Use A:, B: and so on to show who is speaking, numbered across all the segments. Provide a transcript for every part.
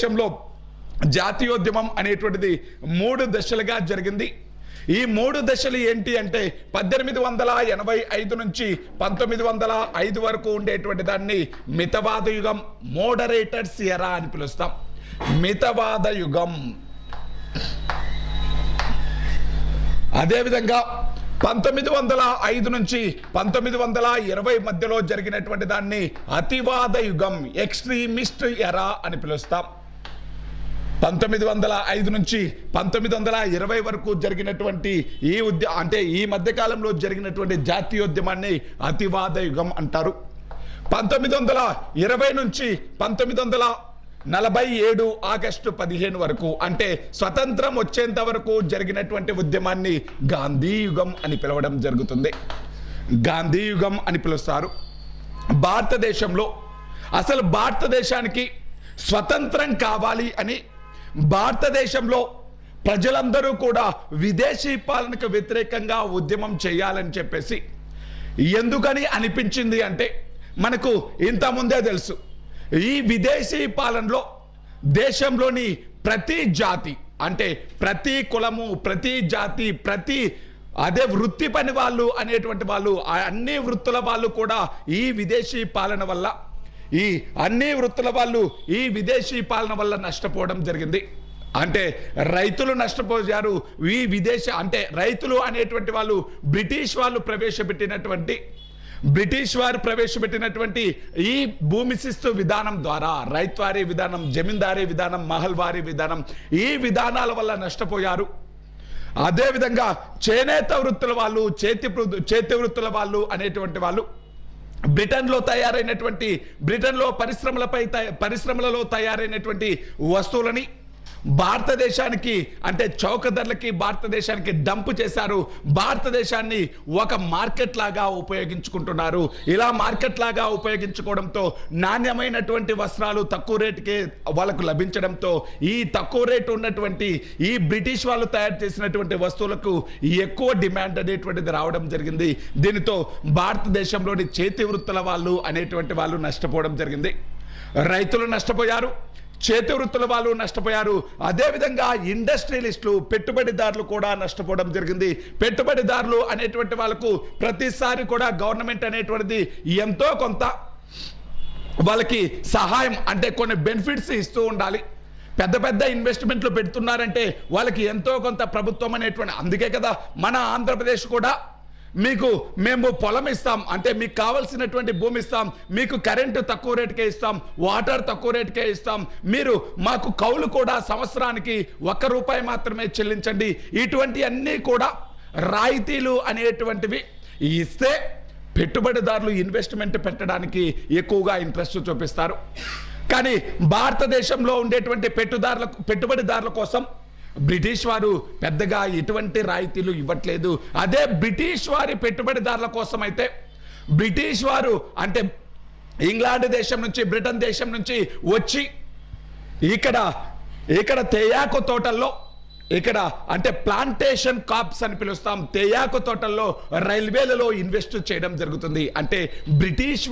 A: దేశంలో జాతీయోద్యమం అనేటువంటిది 3 దశలుగా జరిగింది. ఈ 3 దశలు ఏంటి అంటే 1885 నుంచి 1905 వరకు ఉండేటువంటి దాన్ని మితవాద యుగం, మోడరేటర్స్ ఎరా అని పిలుస్తాం. మితవాద యుగం. అదేవిధంగా 1905 నుంచి 1920 మధ్యలో జరిగినటువంటి దాన్ని అతివాద యుగం, ఎక్స్ట్రీమిస్ట్ ఎరా అని పిలుస్తాం. 1905 నుంచి 1920 వరకు జరిగినటువంటి ఈ మధ్యకాలంలో జరిగినటువంటి జాతీయోద్యమాన్ని అతివాద యుగం అంటారు. 1920 నుంచి 1947 ఆగస్టు 15 వరకు అంటే స్వతంత్రం వచ్చేంత వరకు జరిగినటువంటి ఉద్యమాన్ని గాంధీ యుగం అని పిలవడం జరుగుతుంది. గాంధీ యుగం అని పిలుస్తారు. భారతదేశంలో అసలు భారతదేశానికి స్వతంత్రం కావాలి అని భారతదేశంలో ప్రజలందరూ కూడా విదేశీ పాలనకు వ్యతిరేకంగా ఉద్యమం చేయాలని చెప్పేసి ఎందుకని అనిపించింది అంటే మనకు ఇంతకుముందే తెలుసు. ఈ విదేశీ పాలనలో దేశంలోని ప్రతి జాతి అంటే ప్రతి కులము, ప్రతి జాతి, అదే వృత్తి పని వాళ్ళు అనేటువంటి వాళ్ళు, అన్ని వృత్తుల వాళ్ళు కూడా ఈ విదేశీ పాలన వల్ల ఈ విదేశీ పాలన వల్ల నష్టపోవడం జరిగింది. అంటే రైతులు నష్టపోయారు. రైతులు అనేటువంటి వాళ్ళు బ్రిటిష్ వారు ప్రవేశపెట్టినటువంటి ఈ భూమి శిస్తు విధానం ద్వారా రైత్వారీ విధానం, జమీందారీ విధానం, మహల్వారీ విధానం, ఈ విధానాల వల్ల నష్టపోయారు. అదేవిధంగా చేనేత వృత్తుల వాళ్ళు, చేతి వృత్తుల వాళ్ళు అనేటువంటి వాళ్ళు బ్రిటన్లో పరిశ్రమలలో తయారైనటువంటి వస్తువులని భారతదేశానికి అంటే చౌక ధరలకి భారతదేశానికి డంప్ చేశారు. భారతదేశాన్ని ఒక మార్కెట్ లాగా ఉపయోగించుకుంటున్నారు. ఇలా మార్కెట్ లాగా ఉపయోగించుకోవడంతో నాణ్యమైనటువంటి వస్త్రాలు తక్కువ రేటుకే వాళ్ళకు లభించడంతో ఈ తక్కువ రేటు ఉన్నటువంటి ఈ బ్రిటిష్ వాళ్ళు తయారు చేసినటువంటి వస్తువులకు ఎక్కువ డిమాండ్ అనేటువంటిది రావడం జరిగింది. దీనితో భారతదేశంలోని చేతి వృత్తుల వాళ్ళు అనేటువంటి వాళ్ళు నష్టపోవడం జరిగింది. రైతులు నష్టపోయారు, చేతి వృత్తుల వాళ్ళు నష్టపోయారు. అదేవిధంగా ఇండస్ట్రియలిస్టులు, పెట్టుబడిదారులు కూడా నష్టపోవడం జరిగింది. పెట్టుబడిదారులు అనేటువంటి వాళ్ళకు ప్రతిసారి కూడా గవర్నమెంట్ అనేటువంటిది ఎంతో కొంత వాళ్ళకి సహాయం అంటే కొన్ని బెనిఫిట్స్ ఇస్తూ ఉండాలి. పెద్ద ఇన్వెస్ట్మెంట్లు పెడుతున్నారంటే వాళ్ళకి ఎంతో కొంత ప్రభుత్వం అనేటువంటి, అందుకే కదా మన ఆంధ్రప్రదేశ్ కూడా మేము పొలం ఇస్తాం అంటే మీకు కావాల్సినటువంటి భూమి ఇస్తాం, మీకు కరెంటు తక్కువ రేటుకే ఇస్తాం, వాటర్ తక్కువ రేటుకే ఇస్తాం, మీరు మాకు కౌలు కూడా సంవత్సరానికి ₹1 మాత్రమే చెల్లించండి. ఇటువంటి అన్నీ కూడా రాయితీలు అనేటువంటివి ఇస్తే పెట్టుబడిదారులు ఇన్వెస్ట్మెంట్ పెట్టడానికి ఎక్కువగా ఇంట్రెస్ట్ చూపిస్తారు. కానీ భారతదేశంలో ఉండేటువంటి పెట్టుబడిదారుల కోసం బ్రిటిష్ వారు పెద్దగా ఎటువంటి రాయితీలు ఇవ్వట్లేదు. అదే బ్రిటిష్ వారి పెట్టుబడిదారుల కోసం అయితే బ్రిటిష్ వారు అంటే ఇంగ్లాండ్ దేశం నుంచి, బ్రిటన్ దేశం నుంచి వచ్చి ఇక్కడ తేయాకు తోటల్లో అంటే ప్లాంటేషన్ కాప్స్ అని పిలుస్తాం, తేయాకు తోటల్లో రైల్వేలలో ఇన్వెస్ట్ చేయడం జరుగుతుంది. అంటే బ్రిటిష్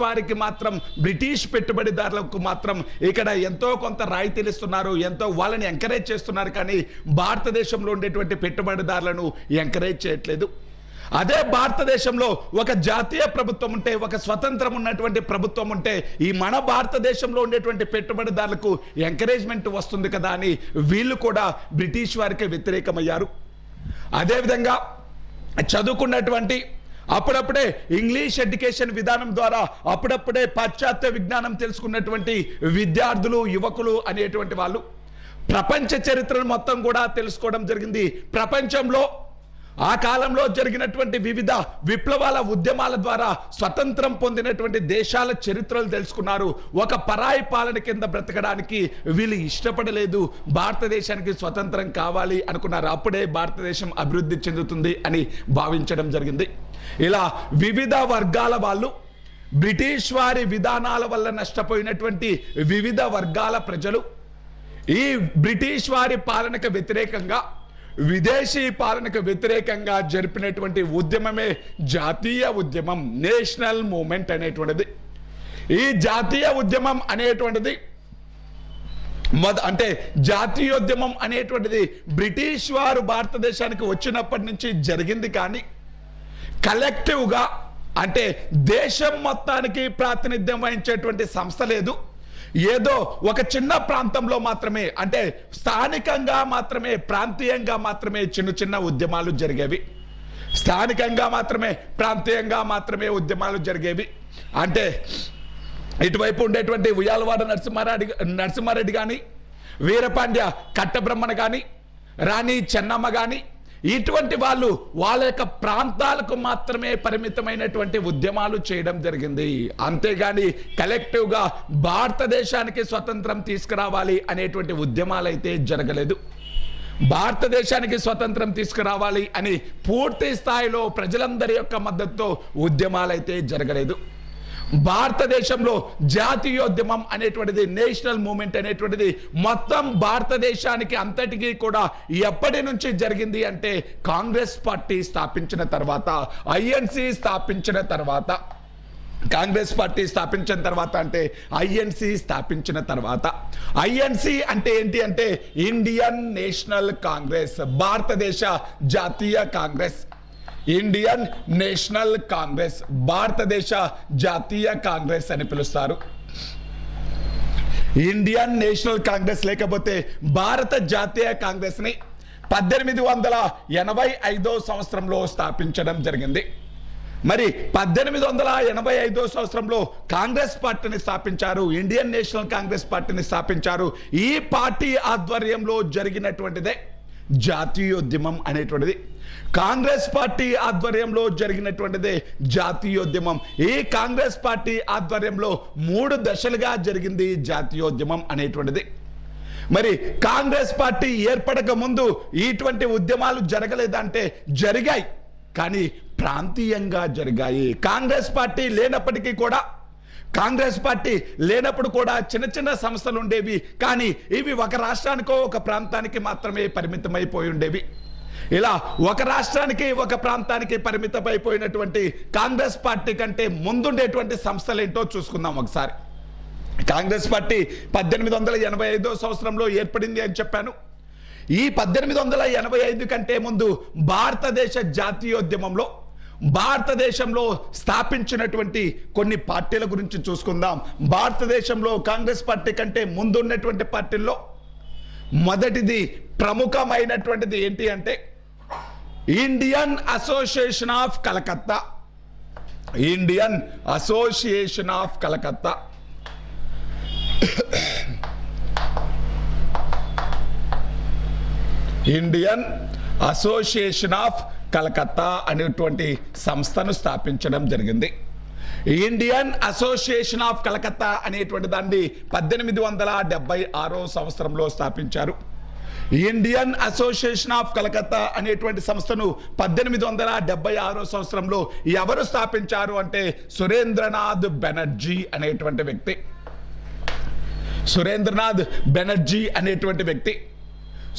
A: పెట్టుబడిదారులకు మాత్రం ఇక్కడ ఎంతో కొంత రాయితీలు ఇస్తున్నారు, ఎంతో వాళ్ళని ఎంకరేజ్ చేస్తున్నారు. కానీ భారతదేశంలో ఉండేటువంటి పెట్టుబడిదారులను ఎంకరేజ్ చేయట్లేదు. అదే భారతదేశంలో ఒక జాతీయ ప్రభుత్వం ఉంటే, ఒక స్వతంత్రం ఉన్నటువంటి ప్రభుత్వం ఉంటే ఈ మన భారతదేశంలో ఉండేటువంటి పెట్టుబడిదారులకు ఎంకరేజ్మెంట్ వస్తుంది కదా అని వీళ్ళు కూడా బ్రిటిష్ వారికి వ్యతిరేకమయ్యారు. అదేవిధంగా చదువుకున్నటువంటి అప్పుడప్పుడే ఇంగ్లీష్ ఎడ్యుకేషన్ విధానం ద్వారా అప్పుడప్పుడే పాశ్చాత్య విజ్ఞానం తెలుసుకున్నటువంటి విద్యార్థులు, యువకులు అనేటువంటి వాళ్ళు ప్రపంచ చరిత్రను మొత్తం కూడా తెలుసుకోవడం జరిగింది. ప్రపంచంలో ఆ కాలంలో జరిగినటువంటి వివిధ విప్లవాల ఉద్యమాల ద్వారా స్వతంత్రం పొందినటువంటి దేశాల చరిత్రలు తెలుసుకున్నారు. ఒక పరాయి పాలన కింద బ్రతకడానికి వీళ్ళు ఇష్టపడలేదు. భారతదేశానికి స్వతంత్రం కావాలి అనుకున్నారు. అప్పుడే భారతదేశం అభివృద్ధి చెందుతుంది అని భావించడం జరిగింది. ఇలా వివిధ వర్గాల వాళ్ళు, బ్రిటిష్ వారి విధానాల వల్ల నష్టపోయినటువంటి వివిధ వర్గాల ప్రజలు ఈ బ్రిటిష్ వారి పాలనకు వ్యతిరేకంగా, విదేశీ పాలనకు వ్యతిరేకంగా జరిపినటువంటి ఉద్యమమే జాతీయ ఉద్యమం, నేషనల్ మూవ్మెంట్ అనేటువంటిది. ఈ జాతీయ ఉద్యమం అనేటువంటిది అంటే జాతీయోద్యమం అనేటువంటిది బ్రిటిష్ వారు భారతదేశానికి వచ్చినప్పటి నుంచి జరిగింది, కానీ కలెక్టివ్గా అంటే దేశం మొత్తానికి ప్రాతినిధ్యం వహించేటువంటి సంస్థ లేదు. ఏదో ఒక చిన్న ప్రాంతంలో మాత్రమే, అంటే స్థానికంగా మాత్రమే, ప్రాంతీయంగా మాత్రమే చిన్న చిన్న ఉద్యమాలు జరిగేవి. స్థానికంగా మాత్రమే, ప్రాంతీయంగా మాత్రమే ఉద్యమాలు జరిగేవి. అంటే ఇటువైపు ఉండేటువంటి ఉయ్యాలవాడ నరసింహారెడ్డి కానీ, వీరపాండ్య కట్టబ్రహ్మణ కానీ, రాణి చెన్నమ్మ కానీ, ఇటువంటి వాళ్ళు వాళ్ళ యొక్క ప్రాంతాలకు మాత్రమే పరిమితమైనటువంటి ఉద్యమాలు చేయడం జరిగింది. అంతేగాని కలెక్టివ్గా భారతదేశానికి స్వతంత్రం తీసుకురావాలి అనేటువంటి ఉద్యమాలు అయితే జరగలేదు. భారతదేశానికి స్వతంత్రం తీసుకురావాలి అని పూర్తి స్థాయిలో ప్రజలందరి యొక్క మద్దతుతో ఉద్యమాలు అయితే జరగలేదు. భారతదేశంలో జాతీయోద్యమం అనేటువంటిది, నేషనల్ మూవ్మెంట్ అనేటువంటిది మొత్తం భారతదేశానికి అంతటికీ కూడా ఎప్పటి నుంచి జరిగింది అంటే కాంగ్రెస్ పార్టీ స్థాపించిన తర్వాత, ఐఎన్సి స్థాపించిన తర్వాత, కాంగ్రెస్ పార్టీ స్థాపించిన తర్వాత అంటే ఐఎన్సి స్థాపించిన తర్వాత. ఐఎన్సి అంటే ఏంటి అంటే ఇండియన్ నేషనల్ కాంగ్రెస్, భారతదేశ జాతీయ కాంగ్రెస్. ఇండియన్ నేషనల్ కాంగ్రెస్, భారతదేశ జాతీయ కాంగ్రెస్ అని పిలుస్తారు. ఇండియన్ నేషనల్ కాంగ్రెస్ లేకపోతే భారత జాతీయ కాంగ్రెస్ ని 1885 సంవత్సరంలో స్థాపించడం జరిగింది. మరి 1885 సంవత్సరంలో కాంగ్రెస్ పార్టీని స్థాపించారు, ఇండియన్ నేషనల్ కాంగ్రెస్ పార్టీని స్థాపించారు. ఈ పార్టీ ఆధ్వర్యంలో జరిగినటువంటిదే జాతీయోద్యమం అనేటువంటిది. కాంగ్రెస్ పార్టీ ఆధ్వర్యంలో జరిగినటువంటిదే జాతీయోద్యమం. ఈ కాంగ్రెస్ పార్టీ ఆధ్వర్యంలో 3 దశలుగా జరిగింది జాతీయోద్యమం అనేటువంటిది. మరి కాంగ్రెస్ పార్టీ ఏర్పడక ముందు ఇటువంటి ఉద్యమాలు జరగలేదంటే జరిగాయి, కానీ ప్రాంతీయంగా జరిగాయి. కాంగ్రెస్ పార్టీ లేనప్పటికీ కూడా, కాంగ్రెస్ పార్టీ లేనప్పుడు కూడా చిన్న చిన్న సంస్థలు ఉండేవి, కానీ ఇవి ఒక రాష్ట్రానికో ఒక ప్రాంతానికి మాత్రమే పరిమితమైపోయి ఉండేవి. ఇలా ఒక రాష్ట్రానికి ఒక ప్రాంతానికి పరిమితమైపోయినటువంటి కాంగ్రెస్ పార్టీ కంటే ముందుండేటువంటి సంస్థలు ఏంటో చూసుకుందాం ఒకసారి. కాంగ్రెస్ పార్టీ 1885 సంవత్సరంలో ఏర్పడింది అని చెప్పాను. ఈ 1885 కంటే ముందు భారతదేశ జాతీయోద్యమంలో భారతదేశంలో స్థాపించినటువంటి కొన్ని పార్టీల గురించి చూసుకుందాం. భారతదేశంలో కాంగ్రెస్ పార్టీ కంటే ముందున్నటువంటి పార్టీల్లో మొదటిది ప్రముఖమైనటువంటిది ఏంటి అంటే Indian association of Calcutta. Indian association of Calcutta. Indian association of Calcutta అనేటువంటి సంస్థను స్థాపించడం జరిగింది. ఇండియన్ అసోసియేషన్ ఆఫ్ కలకత్తా అనేటువంటి దాన్ని 1876 సంవత్సరంలో స్థాపించారు. ఇండియన్ అసోసియేషన్ ఆఫ్ కలకత్తా అనేటువంటి సంస్థను 1876 సంవత్సరంలో ఎవరు స్థాపించారు అంటే సురేంద్రనాథ్ బెనర్జీ అనేటువంటి వ్యక్తి. సురేంద్రనాథ్ బెనర్జీ అనేటువంటి వ్యక్తి.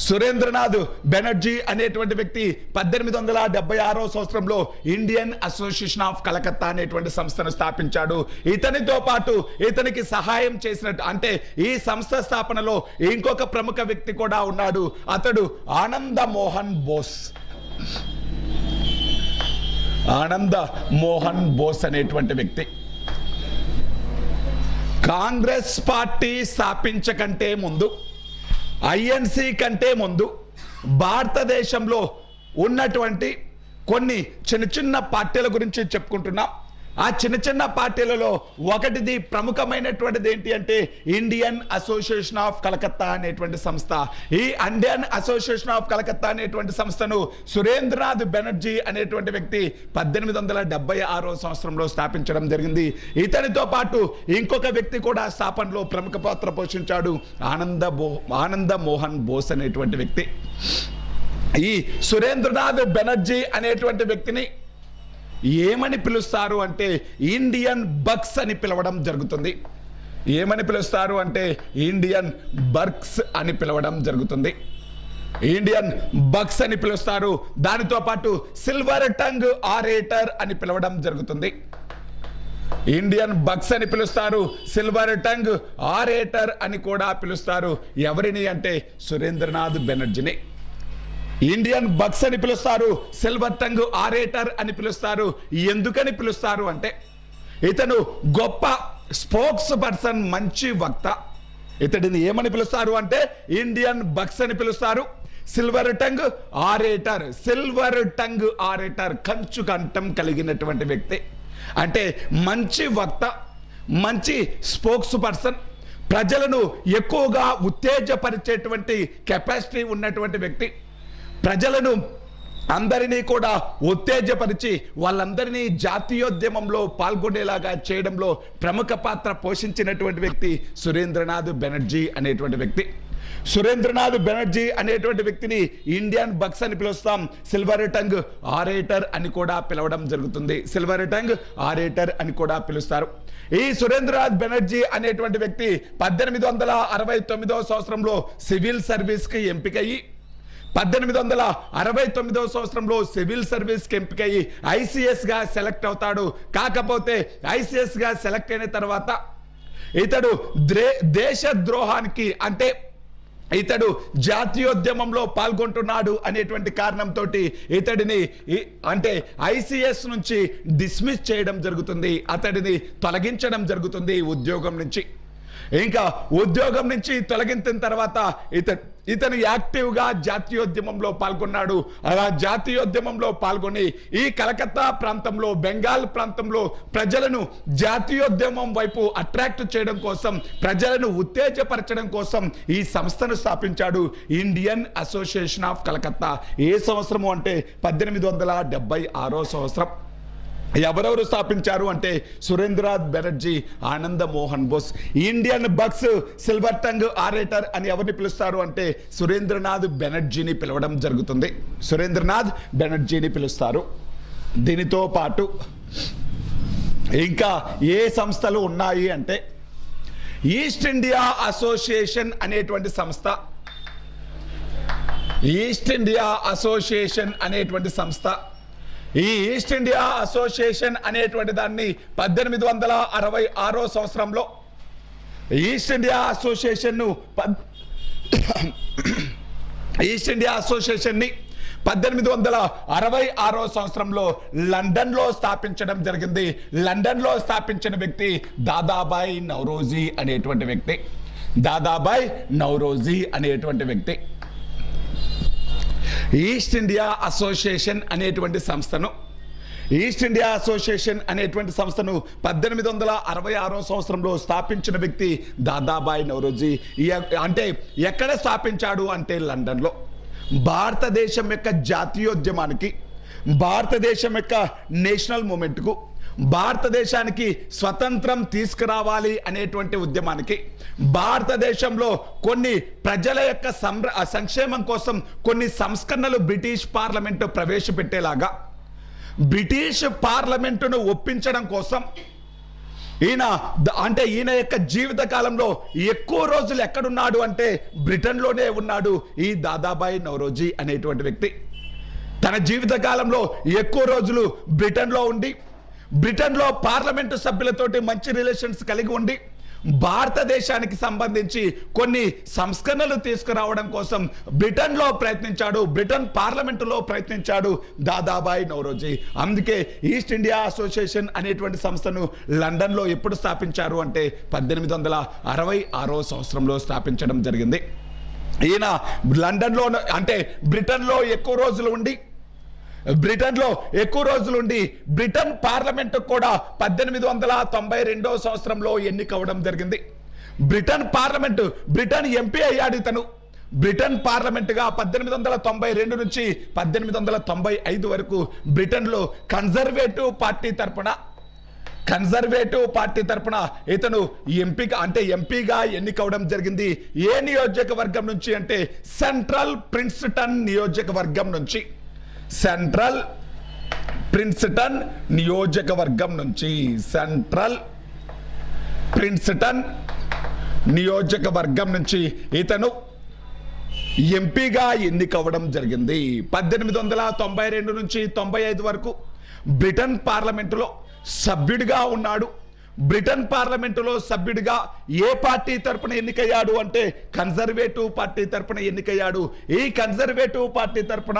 A: సురేంద్రనాథ్ బెనర్జీ అనేటువంటి వ్యక్తి 1876 సంవత్సరంలో ఇండియన్ అసోసియేషన్ ఆఫ్ కలకత్తా అనేటువంటి సంస్థను స్థాపించాడు. ఇతనితో పాటు ఇతనికి సహాయం చేసినట్టు అంటే ఈ సంస్థ స్థాపనలో ఇంకొక ప్రముఖ వ్యక్తి కూడా ఉన్నాడు. అతడు ఆనంద మోహన్ బోస్. ఆనంద మోహన్ బోస్ అనేటువంటి వ్యక్తి. కాంగ్రెస్ పార్టీ స్థాపించకంటే ముందు, ఐఎన్సి కంటే ముందు భారతదేశంలో ఉన్నటువంటి కొన్ని చిన్న చిన్న పార్టీల గురించి చెప్పుకుంటున్నాం. ఆ చిన్న చిన్న పార్టీలలో ఒకటిది ప్రముఖమైనటువంటిది ఏంటి అంటే ఇండియన్ అసోసియేషన్ ఆఫ్ కలకత్తా అనేటువంటి సంస్థ. ఈ ఇండియన్ అసోసియేషన్ ఆఫ్ కలకత్తా అనేటువంటి సంస్థను సురేంద్రనాథ్ బెనర్జీ అనేటువంటి వ్యక్తి 1876 సంవత్సరంలో స్థాపించడం జరిగింది. ఇతనితో పాటు ఇంకొక వ్యక్తి కూడా స్థాపనలో ప్రముఖ పాత్ర పోషించాడు, ఆనంద మోహన్ బోస్ అనేటువంటి వ్యక్తి. ఈ సురేంద్రనాథ్ బెనర్జీ అనేటువంటి వ్యక్తిని ఏమని పిలుస్తారు అంటే ఇండియన్ బక్స్ అని పిలవడం జరుగుతుంది. ఏమని పిలుస్తారు అంటే ఇండియన్ బర్క్స్ అని పిలవడం జరుగుతుంది. ఇండియన్ బక్స్ అని పిలుస్తారు. దానితో పాటు సిల్వర్ టంగ్ ఆరేటర్ అని పిలవడం జరుగుతుంది. ఇండియన్ బక్స్ అని పిలుస్తారు, సిల్వర్ టంగ్ ఆరేటర్ అని కూడా పిలుస్తారు. ఎవరిని అంటే సురేంద్రనాథ్ బెనర్జీని ఇండియన్ బక్స్ అని పిలుస్తారు, సిల్వర్ టంగ్ ఆరేటర్ అని పిలుస్తారు. ఎందుకని పిలుస్తారు అంటే ఇతను గొప్ప స్పోక్స్ పర్సన్, మంచి వక్త. ఇతడిని ఏమని పిలుస్తారు అంటే ఇండియన్ బక్స్ అని పిలుస్తారు, silver tongue orator. Silver tongue orator కంచు కంఠం కలిగినటువంటి వ్యక్తి, అంటే మంచి వక్త, మంచి స్పోక్స్ పర్సన్, ప్రజలను ఎక్కువగా ఉత్తేజపరిచేటువంటి కెపాసిటీ ఉన్నటువంటి వ్యక్తి, ప్రజలను అందరినీ కూడా ఉత్తేజపరిచి వాళ్ళందరినీ జాతీయోద్యమంలో పాల్గొనేలాగా చేయడంలో ప్రముఖ పాత్ర పోషించినటువంటి వ్యక్తి సురేంద్రనాథ్ బెనర్జీ అనేటువంటి వ్యక్తి. సురేంద్రనాథ్ బెనర్జీ అనేటువంటి వ్యక్తిని ఇండియన్ బక్స్ అని పిలుస్తాం, సిల్వర్ టంగ్ ఆరేటర్ అని కూడా పిలవడం జరుగుతుంది. సిల్వర్ టంగ్ ఆరేటర్ అని కూడా పిలుస్తారు. ఈ సురేంద్రనాథ్ బెనర్జీ అనేటువంటి వ్యక్తి 1869 సంవత్సరంలో సివిల్ సర్వీస్కి ఎంపికయ్యి 1869 సంవత్సరంలో సివిల్ సర్వీస్కి ఎంపికయ్యి ఐసీఎస్గా సెలెక్ట్ అవుతాడు. కాకపోతే ఐసీఎస్గా సెలెక్ట్ అయిన తర్వాత ఇతడు దేశద్రోహానికి, అంటే ఇతడు జాతీయోద్యమంలో పాల్గొంటున్నాడు అనేటువంటి కారణంతో ఇతడిని అంటే ఐసీఎస్ నుంచి డిస్మిస్ చేయడం జరుగుతుంది, అతడిని తొలగించడం జరుగుతుంది ఉద్యోగం నుంచి. ఇంకా ఉద్యోగం నుంచి తొలగించిన తర్వాత ఇతను యాక్టివ్గా జాతీయోద్యమంలో పాల్గొన్నాడు. అలా జాతీయోద్యమంలో పాల్గొని ఈ కలకత్తా ప్రాంతంలో, బెంగాల్ ప్రాంతంలో ప్రజలను జాతీయోద్యమం వైపు అట్రాక్ట్ చేయడం కోసం, ప్రజలను ఉత్తేజపరచడం కోసం ఈ సంస్థను స్థాపించాడు, ఇండియన్ అసోసియేషన్ ఆఫ్ కలకత్తా. ఏ సంవత్సరము అంటే 1876 సంవత్సరం. ఎవరెవరు స్థాపించారు అంటే సురేంద్రనాథ్ బెనర్జీ, ఆనంద మోహన్ బోస్. ఇండియన్ బక్స్, సిల్వర్ టంగ్ ఆరేటర్ అని ఎవరిని పిలుస్తారు అంటే సురేంద్రనాథ్ బెనర్జీని పిలవడం జరుగుతుంది. సురేంద్రనాథ్ బెనర్జీని పిలుస్తారు. దీనితో పాటు ఇంకా ఏ సంస్థలు ఉన్నాయి అంటే ఈస్ట్ ఇండియా అసోసియేషన్ అనేటువంటి సంస్థ, ఈస్ట్ ఇండియా అసోసియేషన్ అనేటువంటి సంస్థ. ఈ ఈస్ట్ ఇండియా అసోసియేషన్ అనేటువంటి దాన్ని 1866 సంవత్సరంలో ఈస్ట్ ఇండియా అసోసియేషన్ను ఈస్ట్ ఇండియా అసోసియేషన్ని 1866 సంవత్సరంలో లండన్లో స్థాపించడం జరిగింది. లండన్లో స్థాపించిన వ్యక్తి దాదాబాయి నౌరోజీ అనేటువంటి వ్యక్తి. దాదాబాయి నౌరోజీ అనేటువంటి వ్యక్తి ఈస్ట్ ఇండియా అసోసియేషన్ అనేటువంటి సంస్థను ఈస్ట్ ఇండియా అసోసియేషన్ అనేటువంటి సంస్థను 1866 సంవత్సరంలో స్థాపించిన వ్యక్తి దాదాబాయి నౌరోజీ. అంటే ఎక్కడ స్థాపించాడు అంటే లండన్లో. భారతదేశం యొక్క జాతీయోద్యమానికి, భారతదేశం యొక్క నేషనల్ మూమెంట్కు, భారతదేశానికి స్వతంత్రం తీసుకురావాలి అనేటువంటి ఉద్యమానికి, భారతదేశంలో కొన్ని ప్రజల యొక్క సంక్షేమం కోసం కొన్ని సంస్కరణలు బ్రిటిష్ పార్లమెంటు ప్రవేశపెట్టేలాగా, బ్రిటిష్ పార్లమెంటును ఒప్పించడం కోసం ఈయన యొక్క జీవిత కాలంలో ఎక్కువ రోజులు ఎక్కడున్నాడు అంటే బ్రిటన్లోనే ఉన్నాడు ఈ దాదాబాయి నౌరోజీ అనేటువంటి వ్యక్తి. తన జీవిత కాలంలో ఎక్కువ రోజులు బ్రిటన్లో ఉండి, బ్రిటన్లో పార్లమెంటు సభ్యులతోటి మంచి రిలేషన్స్ కలిగి ఉండి, భారతదేశానికి సంబంధించి కొన్ని సంస్కరణలు తీసుకురావడం కోసం బ్రిటన్లో ప్రయత్నించాడు, బ్రిటన్ పార్లమెంటులో ప్రయత్నించాడు దాదాబాయి నౌరోజీ. అందుకే ఈస్ట్ ఇండియా అసోసియేషన్ అనేటువంటి సంస్థను లండన్లో ఎప్పుడు స్థాపించారు అంటే 1866 సంవత్సరంలో స్థాపించడం జరిగింది. ఈయన లండన్లో అంటే బ్రిటన్లో ఎక్కువ రోజులు ఉండి, బ్రిటన్ పార్లమెంట్ కూడా 1892 సంవత్సరంలో ఎన్నికవడం జరిగింది. బ్రిటన్ ఎంపీ అయ్యాడు ఇతను. బ్రిటన్ పార్లమెంటుగా 1892 నుంచి 1895 వరకు బ్రిటన్లో కన్జర్వేటివ్ పార్టీ తరపున ఇతను ఎంపీగా ఎన్నికవడం జరిగింది. ఏ నియోజకవర్గం నుంచి అంటే సెంట్రల్ ప్రిన్స్టన్ నియోజకవర్గం నుంచి, సెంట్రల్ ప్రిన్స్టన్ నియోజకవర్గం నుంచి ఇతను ఎంపీగా ఎన్నికవడం జరిగింది. 1892 నుంచి 95 వరకు బ్రిటన్ పార్లమెంటులో సభ్యుడిగా ఉన్నాడు. బ్రిటన్ పార్లమెంటులో సభ్యుడిగా ఏ పార్టీ తరపున ఎన్నికయ్యాడు అంటే కన్జర్వేటివ్ పార్టీ తరపున ఎన్నికయ్యాడు. ఈ కన్జర్వేటివ్ పార్టీ తరపున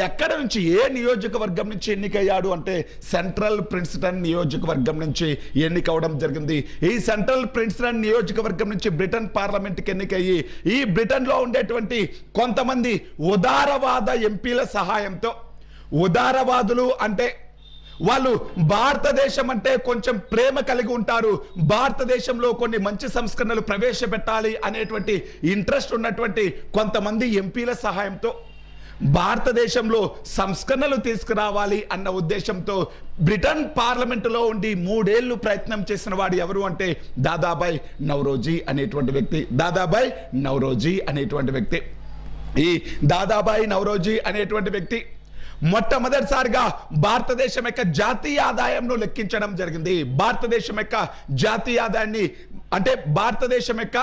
A: ఎక్కడ నుంచి, ఏ నియోజకవర్గం నుంచి ఎన్నికయ్యాడు అంటే సెంట్రల్ ప్రిన్స్టన్ నియోజకవర్గం నుంచి ఎన్నికవడం జరిగింది. ఈ సెంట్రల్ ప్రిన్స్టన్ నియోజకవర్గం నుంచి బ్రిటన్ పార్లమెంట్కి ఎన్నికయ్యి ఈ బ్రిటన్లో ఉండేటువంటి కొంతమంది ఉదారవాద ఎంపీల సహాయంతో, ఉదారవాదులు అంటే వాళ్ళు భారతదేశం అంటే కొంచెం ప్రేమ కలిగి ఉంటారు, భారతదేశంలో కొన్ని మంచి సంస్కరణలు ప్రవేశపెట్టాలి అనేటువంటి ఇంట్రెస్ట్ ఉన్నటువంటి కొంతమంది ఎంపీల సహాయంతో భారతదేశంలో సంస్కరణలు తీసుకురావాలి అన్న ఉద్దేశంతో బ్రిటన్ పార్లమెంటులో ఉండి 3 ఏళ్లు ప్రయత్నం చేసిన వాడు ఎవరు అంటే దాదాబాయ్ నౌరోజీ అనేటువంటి వ్యక్తి. దాదాబాయ్ నౌరోజీ అనేటువంటి వ్యక్తి. ఈ దాదాబాయ్ నౌరోజీ అనేటువంటి వ్యక్తి మొట్టమొదటిసారిగా భారతదేశం యొక్క జాతీయ ఆదాయంను లెక్కించడం జరిగింది. భారతదేశం యొక్క జాతీయ ఆదాయాన్ని అంటే భారతదేశం యొక్క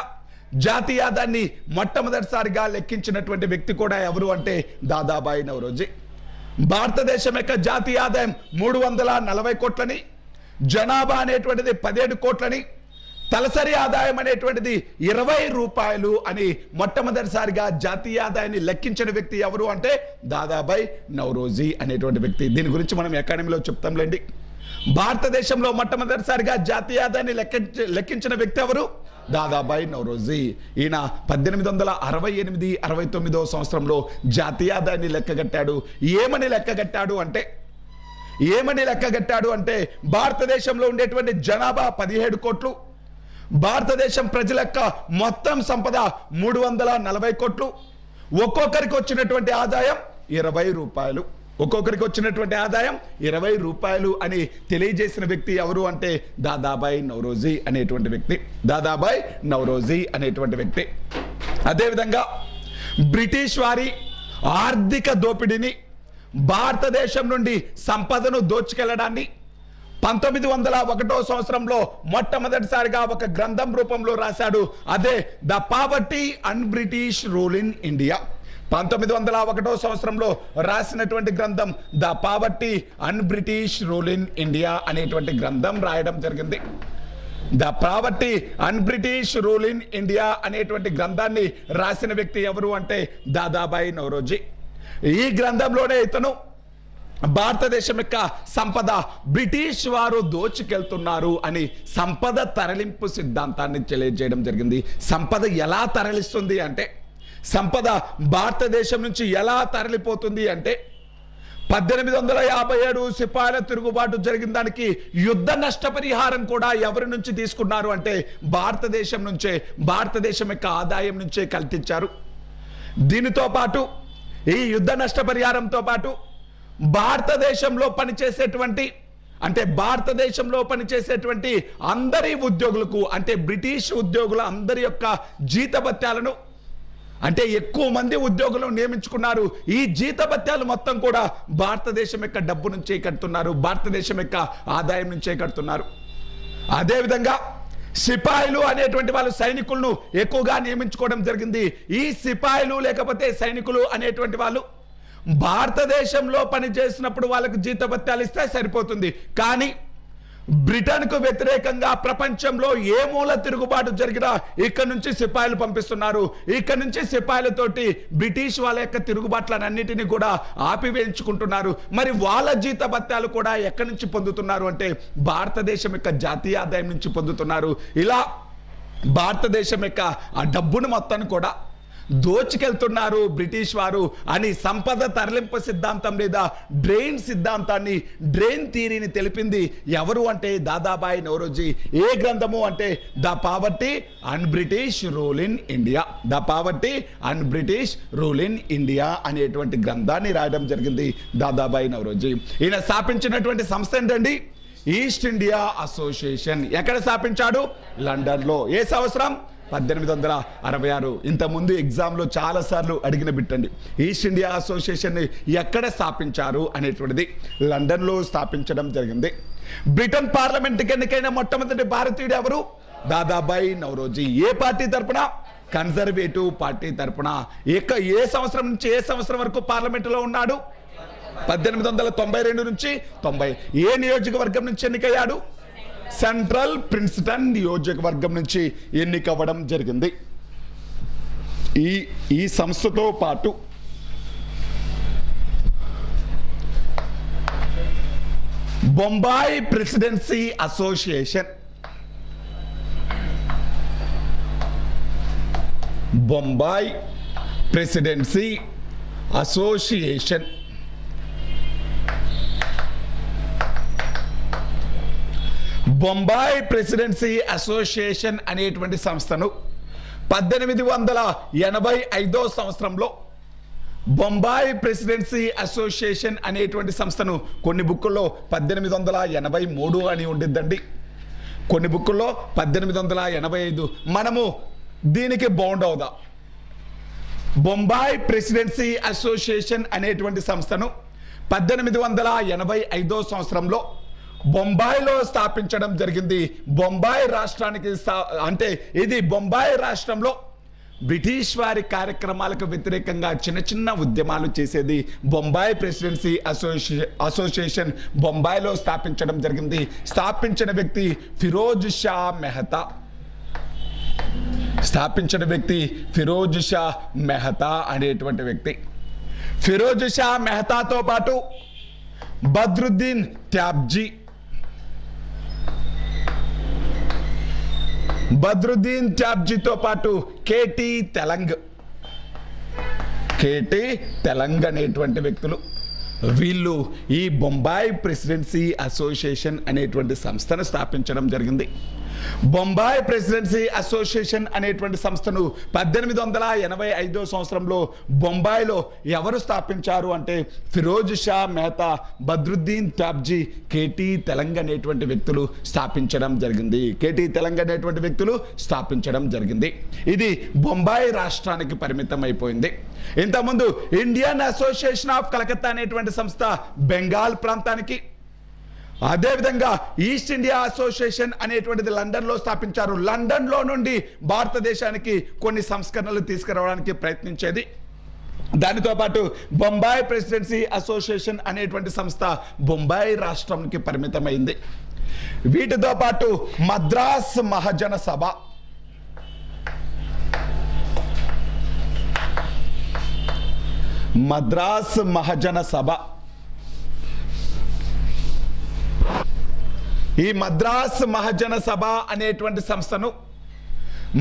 A: జాతీయ ఆదాయాన్ని మొట్టమొదటిసారిగా లెక్కించినటువంటి వ్యక్తి కూడా ఎవరు అంటే దాదాబాయ్ నౌరోజీ. భారతదేశం యొక్క జాతీయ ఆదాయం 340 కోట్లని, జనాభా అనేటువంటిది 17 కోట్లని, తలసరి ఆదాయం అనేటువంటిది 20 రూపాయలు అని మొట్టమొదటిసారిగా జాతీయ ఆదాయాన్ని లెక్కించిన వ్యక్తి ఎవరు అంటే దాదాబాయ్ నౌరోజీ అనేటువంటి వ్యక్తి. దీని గురించి మనం అకాడమీలో చెప్తాంలేండి. భారతదేశంలో మొట్టమొదటిసారిగా జాతీయ ఆదాయాన్ని లెక్కించిన వ్యక్తి ఎవరు? దాదాబాయ్ నౌరోజీ. ఈయన 1868-69 సంవత్సరంలో జాతీయ ఆదాయాన్ని లెక్కగట్టాడు. ఏమని లెక్కగట్టాడు అంటే భారతదేశంలో ఉండేటువంటి జనాభా 17 కోట్లు, భారతదేశం ప్రజల యొక్క మొత్తం సంపద 340 కోట్లు, ఒక్కొక్కరికి వచ్చినటువంటి ఆదాయం 20 రూపాయలు, ఒక్కొక్కరికి వచ్చినటువంటి ఆదాయం 20 రూపాయలు అని తెలియజేసిన వ్యక్తి ఎవరు అంటే దాదాబాయ్ నౌరోజీ అనేటువంటి వ్యక్తి. దాదాబాయ్ నౌరోజీ అనేటువంటి వ్యక్తి. అదేవిధంగా బ్రిటిష్ వారి ఆర్థిక దోపిడీని, భారతదేశం నుండి సంపదను దోచుకెళ్లడాన్ని 1901 సంవత్సరంలో మొట్టమొదటిసారిగా ఒక గ్రంథం రూపంలో రాశాడు. అదే the poverty and British rule in India. 1901 సంవత్సరంలో రాసినటువంటి గ్రంథం the poverty and British rule in India అనేటువంటి గ్రంథం రాయడం జరిగింది. The poverty and British rule in India అనేటువంటి గ్రంథాన్ని రాసిన వ్యక్తి ఎవరు అంటే దాదాబాయ్ నౌరోజీ. ఈ గ్రంథంలోనే ఇతను భారతదేశం యొక్క సంపద బ్రిటిష్ వారు దోచుకెళ్తున్నారు అని సంపద తరలింపు సిద్ధాంతాన్ని తెలియజేయడం జరిగింది. సంపద ఎలా తరలిస్తుంది అంటే, సంపద భారతదేశం నుంచి ఎలా తరలిపోతుంది అంటే 1857 సిపాయిల తిరుగుబాటు జరిగిన దానికి యుద్ధ నష్టపరిహారం కూడా ఎవరి నుంచి తీసుకున్నారు అంటే భారతదేశం నుంచే, భారతదేశం యొక్క ఆదాయం నుంచే కల్పించారు. దీనితో పాటు ఈ యుద్ధ నష్టపరిహారంతో పాటు భారతదేశంలో పనిచేసేటువంటి అందరి ఉద్యోగులకు అంటే బ్రిటిష్ ఉద్యోగుల అందరి యొక్క జీతభత్యాలను, అంటే ఎక్కువ మంది ఉద్యోగులను నియమించుకున్నారు. ఈ జీతభత్యాలు మొత్తం కూడా భారతదేశం యొక్క డబ్బు నుంచే కడుతున్నారు, భారతదేశం యొక్క ఆదాయం నుంచే కడుతున్నారు. అదేవిధంగా సిపాయిలు అనేటువంటి వాళ్ళు సైనికులను ఎక్కువగా నియమించుకోవడం జరిగింది. ఈ సిపాయిలు లేకపోతే సైనికులు అనేటువంటి వాళ్ళు భారతదేశంలో పనిచేసినప్పుడు వాళ్ళకి జీతభత్యాలు ఇస్తే సరిపోతుంది. కానీ బ్రిటన్కు వ్యతిరేకంగా ప్రపంచంలో ఏ మూల తిరుగుబాటు జరిగినా ఇక్కడ నుంచి సిపాయిలు పంపిస్తున్నారు. ఇక్కడ నుంచి సిపాయిలతోటి బ్రిటిష్ వాళ్ళ యొక్క తిరుగుబాట్లన్నిటినీ కూడా ఆపివేయించుకుంటున్నారు. మరి వాళ్ళ జీతభత్యాలు కూడా ఎక్కడి నుంచి పొందుతున్నారు అంటే భారతదేశం యొక్క జాతీయ ఆదాయం నుంచి పొందుతున్నారు. ఇలా భారతదేశం యొక్క ఆ డబ్బును మొత్తాన్ని కూడా దోచుకెళ్తున్నారు బ్రిటిష్ వారు అని సంపద తరలింపు సిద్ధాంతం లేదా డ్రెయిన్ సిద్ధాంతాన్ని, డ్రెయిన్ థియరీని తెలిపింది ఎవరు అంటే దాదాబాయ్ నౌరోజీ. ఏ గ్రంథము అంటే the poverty and British rule in India. The poverty and British rule in India అనేటువంటి గ్రంథాన్ని రాయడం జరిగింది దాదాబాయ్ నౌరోజీ. ఈయన స్థాపించినటువంటి సంస్థ ఏంటండి? East India association. ఎక్కడ స్థాపించాడు? లండన్లో. ఏ సంవత్సరం? 1866. ఇంతకుముందు ఎగ్జామ్లో చాలాసార్లు అడిగిన బిట్టండి. ఈస్ట్ ఇండియా అసోసియేషన్ ఎక్కడ స్థాపించారు అనేటువంటిది లండన్లో స్థాపించడం జరిగింది. బ్రిటన్ పార్లమెంట్కి ఎన్నికైన మొట్టమొదటి భారతీయుడు ఎవరు? దాదాబాయ్ నౌరోజీ. ఏ పార్టీ తరపున? కన్జర్వేటివ్ పార్టీ తరపున. ఏ సంవత్సరం నుంచి ఏ సంవత్సరం వరకు పార్లమెంటులో ఉన్నాడు? 1892 నుంచి 90. ఏ నియోజకవర్గం నుంచి ఎన్నికయ్యాడు? సెంట్రల్ ప్రిన్స్టన్ నియోజకవర్గం నుంచి ఎన్నికవ్వడం జరిగింది. ఈ సంస్థతో పాటు Bombay presidency association, Bombay presidency association, Bombay presidency association అనేటువంటి సంస్థను 1885 సంవత్సరంలో బొంబాయి ప్రెసిడెన్సీ అసోసియేషన్ అనేటువంటి సంస్థను కొన్ని బుక్కుల్లో 1883 అని ఉండిద్దండి, కొన్ని బుక్కుల్లో 1885. మనము దీనికి బౌండ్ అవుదాం. బొంబాయి ప్రెసిడెన్సీ అసోసియేషన్ అనేటువంటి సంస్థను 1885 సంవత్సరంలో బొంబాయిలో స్థాపించడం జరిగింది. బొంబాయి రాష్ట్రానికి అంటే ఇది బొంబాయి రాష్ట్రంలో బ్రిటిష్ వారి కార్యక్రమాలకు వ్యతిరేకంగా చిన్న చిన్న ఉద్యమాలు చేసేది బొంబాయి ప్రెసిడెన్సీ అసోసియేషన్ బొంబాయిలో స్థాపించడం జరిగింది. స్థాపించిన వ్యక్తి ఫిరోజ్ షా మెహతా, స్థాపించిన వ్యక్తి ఫిరోజ్ షా మెహతా అనేటువంటి వ్యక్తి. ఫిరోజ్ షా మెహతాతో పాటు బద్రుద్దీన్ ట్యాబ్జీ, బద్రుద్దీన్ ట్యాబ్జీతో పాటు కేటీ తెలంగ్ అనేటువంటి వ్యక్తులు, వీళ్ళు ఈ బొంబాయి ప్రెసిడెన్సీ అసోసియేషన్ అనేటువంటి సంస్థను స్థాపించడం జరిగింది. బొంబాయి ప్రెసిడెన్సీ అసోసియేషన్ అనేటువంటి సంస్థను 1885 సంవత్సరంలో బొంబాయిలో ఎవరు స్థాపించారు అంటే ఫిరోజ్ షా మెహతా, బద్రుద్దీన్ ట్యాబ్జీ, కేటీ తెలంగ్ అనేటువంటి వ్యక్తులు స్థాపించడం జరిగింది. కేటీ తెలంగ్ అనేటువంటి వ్యక్తులు స్థాపించడం జరిగింది. ఇది బొంబాయి రాష్ట్రానికి పరిమితం అయిపోయింది. ఇంతకుముందు ఇండియన్ అసోసియేషన్ ఆఫ్ కలకత్తా అనేటువంటి సంస్థ బెంగాల్ ప్రాంతానికి, అదేవిధంగా ఈస్ట్ ఇండియా అసోసియేషన్ అనేటువంటిది లండన్లో స్థాపించారు. లండన్లో నుండి భారతదేశానికి కొన్ని సంస్కరణలు తీసుకురావడానికి ప్రయత్నించేది. దానితో పాటు బొంబాయి ప్రెసిడెన్సీ అసోసియేషన్ అనేటువంటి సంస్థ బొంబాయి రాష్ట్రానికి పరిమితమైంది. వీటితో పాటు మద్రాస్ మహాజన సభ, మద్రాస్ మహాజన సభ, ఈ మద్రాస్ మహాజన సభ అనేటువంటి సంస్థను,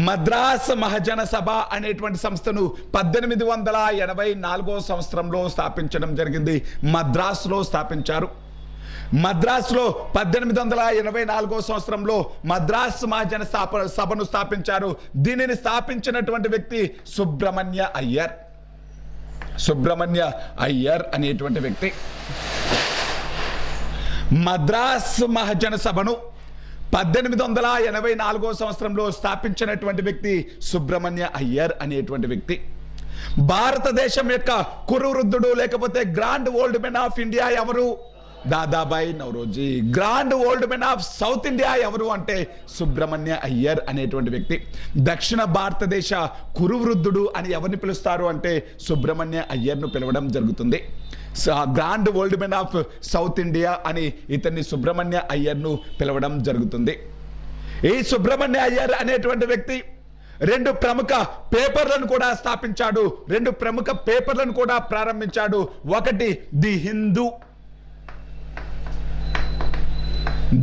A: మద్రాస్ మహాజన సభ అనేటువంటి సంస్థను 1884 సంవత్సరంలో స్థాపించడం జరిగింది. మద్రాసులో స్థాపించారు. మద్రాసులో 1884 సంవత్సరంలో మద్రాస్ మహాజన సభను స్థాపించారు. దీనిని స్థాపించినటువంటి వ్యక్తి సుబ్రహ్మణ్య అయ్యర్, సుబ్రహ్మణ్య అయ్యర్ అనేటువంటి వ్యక్తి. మద్రాస్ మహాజన సభను 1884 సంవత్సరంలో స్థాపించినటువంటి వ్యక్తి సుబ్రహ్మణ్య అయ్యర్ అనేటువంటి వ్యక్తి. భారతదేశం యొక్క కురువృద్ధుడు లేకపోతే grand old men of India ఎవరు? Dadabhai Naoroji. Grand old men of south India ఎవరు అంటే సుబ్రహ్మణ్య అయ్యర్ అనేటువంటి వ్యక్తి. దక్షిణ భారతదేశ కురువృద్ధుడు అని ఎవరిని పిలుస్తారు అంటే సుబ్రహ్మణ్య అయ్యర్ను పిలవడం జరుగుతుంది. Grand old men of south India అని ఇతన్ని సుబ్రహ్మణ్య అయ్యర్ను పిలవడం జరుగుతుంది. ఈ సుబ్రహ్మణ్య అయ్యర్ అనేటువంటి వ్యక్తి 2 ప్రముఖ పేపర్లను కూడా స్థాపించాడు. 2 ప్రముఖ పేపర్లను కూడా ప్రారంభించాడు. ఒకటి the Hindu,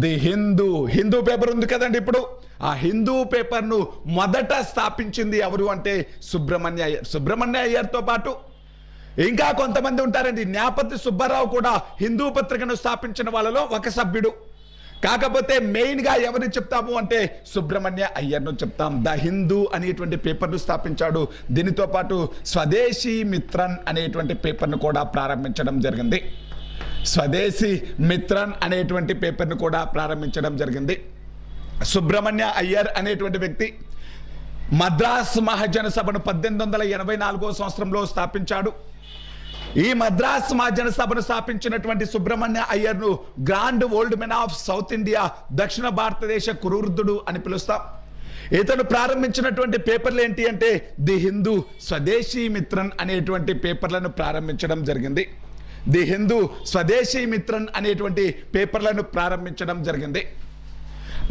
A: the Hindu paper ఉంది కదండి. ఇప్పుడు ఆ హిందూ పేపర్ను మొదట స్థాపించింది ఎవరు అంటే సుబ్రహ్మణ్య అయ్యర్. సుబ్రహ్మణ్య అయ్యర్తో పాటు ఇంకా కొంతమంది ఉంటారండి. న్యాపతి సుబ్బారావు కూడా హిందూ పత్రికను స్థాపించిన వాళ్ళలో ఒక సభ్యుడు. కాకపోతే మెయిన్గా ఎవరిని చెప్తాము అంటే సుబ్రహ్మణ్య అయ్యర్ను చెప్తాం. ద హిందూ అనేటువంటి పేపర్ను స్థాపించాడు. దీనితో పాటు స్వదేశీ మిత్రన్ అనేటువంటి పేపర్ను కూడా ప్రారంభించడం జరిగింది. స్వదేశీ మిత్రన్ అనేటువంటి పేపర్ను కూడా ప్రారంభించడం జరిగింది. సుబ్రహ్మణ్య అయ్యర్ అనేటువంటి వ్యక్తి మద్రాస్ మహాజన సభను 1884 సంవత్సరంలో స్థాపించాడు. ఈ మద్రాస్ మహాజన సభను స్థాపించినటువంటి సుబ్రహ్మణ్య అయ్యర్ను grand old men of south India, దక్షిణ భారతదేశ కురువృద్ధుడు అని పిలుస్తాం. ఇతను ప్రారంభించినటువంటి పేపర్లు ఏంటి అంటే ది హిందూ, స్వదేశీ మిత్రన్ అనేటువంటి పేపర్లను ప్రారంభించడం జరిగింది. ది హిందూ, స్వదేశీ మిత్రన్ అనేటువంటి పేపర్లను ప్రారంభించడం జరిగింది.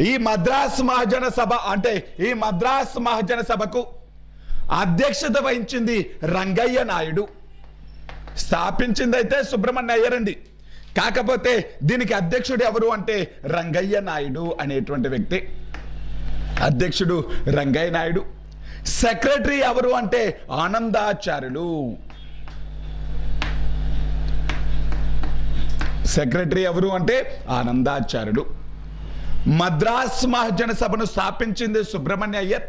A: ఈ మద్రాస్ మహాజన సభ అంటే ఈ మద్రాస్ మహాజన సభకు అధ్యక్షత వహించింది రంగయ్య నాయుడు. స్థాపించింది అయితే సుబ్రహ్మణ్య అయ్యర్ అండి. కాకపోతే దీనికి అధ్యక్షుడు ఎవరు అంటే రంగయ్య నాయుడు అనేటువంటి వ్యక్తి. అధ్యక్షుడు రంగయ్య నాయుడు. సెక్రటరీ ఎవరు అంటే ఆనందాచార్యులు. సెక్రటరీ ఎవరు అంటే ఆనందాచార్యులు. మద్రాస్ మహాజన సభను స్థాపించింది సుబ్రహ్మణ్య అయ్యర్.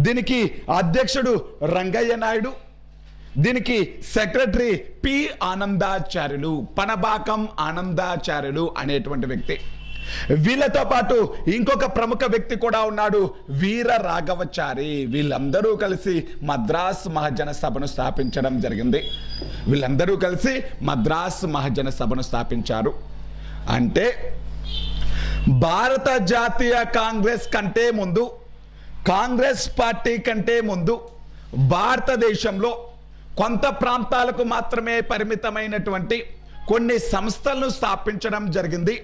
A: దీనికి అధ్యక్షుడు రంగయ్య నాయుడు. దీనికి సెక్రటరీ పి ఆనందాచార్యులు, పనబాకం ఆనందాచార్యులు అనేటువంటి వ్యక్తి. వీళ్ళతో పాటు ఇంకొక ప్రముఖ వ్యక్తి కూడా ఉన్నాడు, వీర రాఘవచారి. వీళ్ళందరూ కలిసి మద్రాస్ మహాజన సభను స్థాపించడం జరిగింది. వీళ్ళందరూ కలిసి మద్రాస్ మహాజన సభను స్థాపించారు. అంటే భారత జాతీయ కాంగ్రెస్ కంటే ముందు, కాంగ్రెస్ పార్టీ కంటే ముందు భారతదేశంలో కొంత ప్రాంతాలకు మాత్రమే పరిమితమైనటువంటి కొన్ని సంస్థలను స్థాపించడం జరిగింది.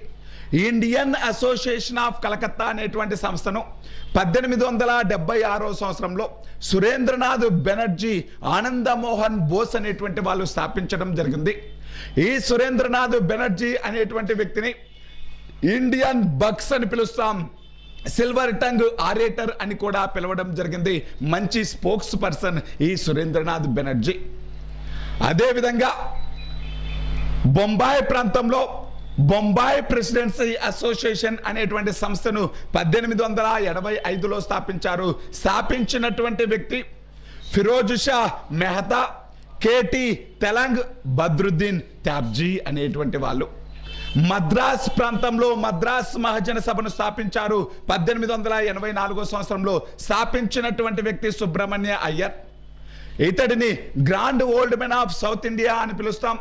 A: ఇండియన్ అసోసియేషన్ ఆఫ్ కలకత్తా అనేటువంటి సంస్థను 1876 సంవత్సరంలో సురేంద్రనాథ్ బెనర్జీ, ఆనందమోహన్ బోస్ అనేటువంటి వాళ్ళు స్థాపించడం జరిగింది. ఈ సురేంద్రనాథ్ బెనర్జీ అనేటువంటి వ్యక్తిని ఇండియన్ బక్స్ అని పిలుస్తాం, సిల్వర్ టంగ్ ఆరేటర్ అని కూడా పిలవడం జరిగింది. మంచి స్పోక్స్ పర్సన్ ఈ సురేంద్రనాథ్ బెనర్జీ. అదేవిధంగా బొంబాయి ప్రాంతంలో బొంబాయి ప్రెసిడెన్సీ అసోసియేషన్ అనేటువంటి సంస్థను 1885లో స్థాపించారు. స్థాపించినటువంటి వ్యక్తి ఫిరోజ్ షా మెహతా, కేటి తెలంగ్, బద్రుద్దీన్ త్యాబ్జీ అనేటువంటి వాళ్ళు. మద్రాస్ ప్రాంతంలో మద్రాస్ మహాజన సభను స్థాపించారు 1884 సంవత్సరంలో. స్థాపించినటువంటి వ్యక్తి సుబ్రహ్మణ్య అయ్యర్. ఇతడిని grand old men of south India అని పిలుస్తాం.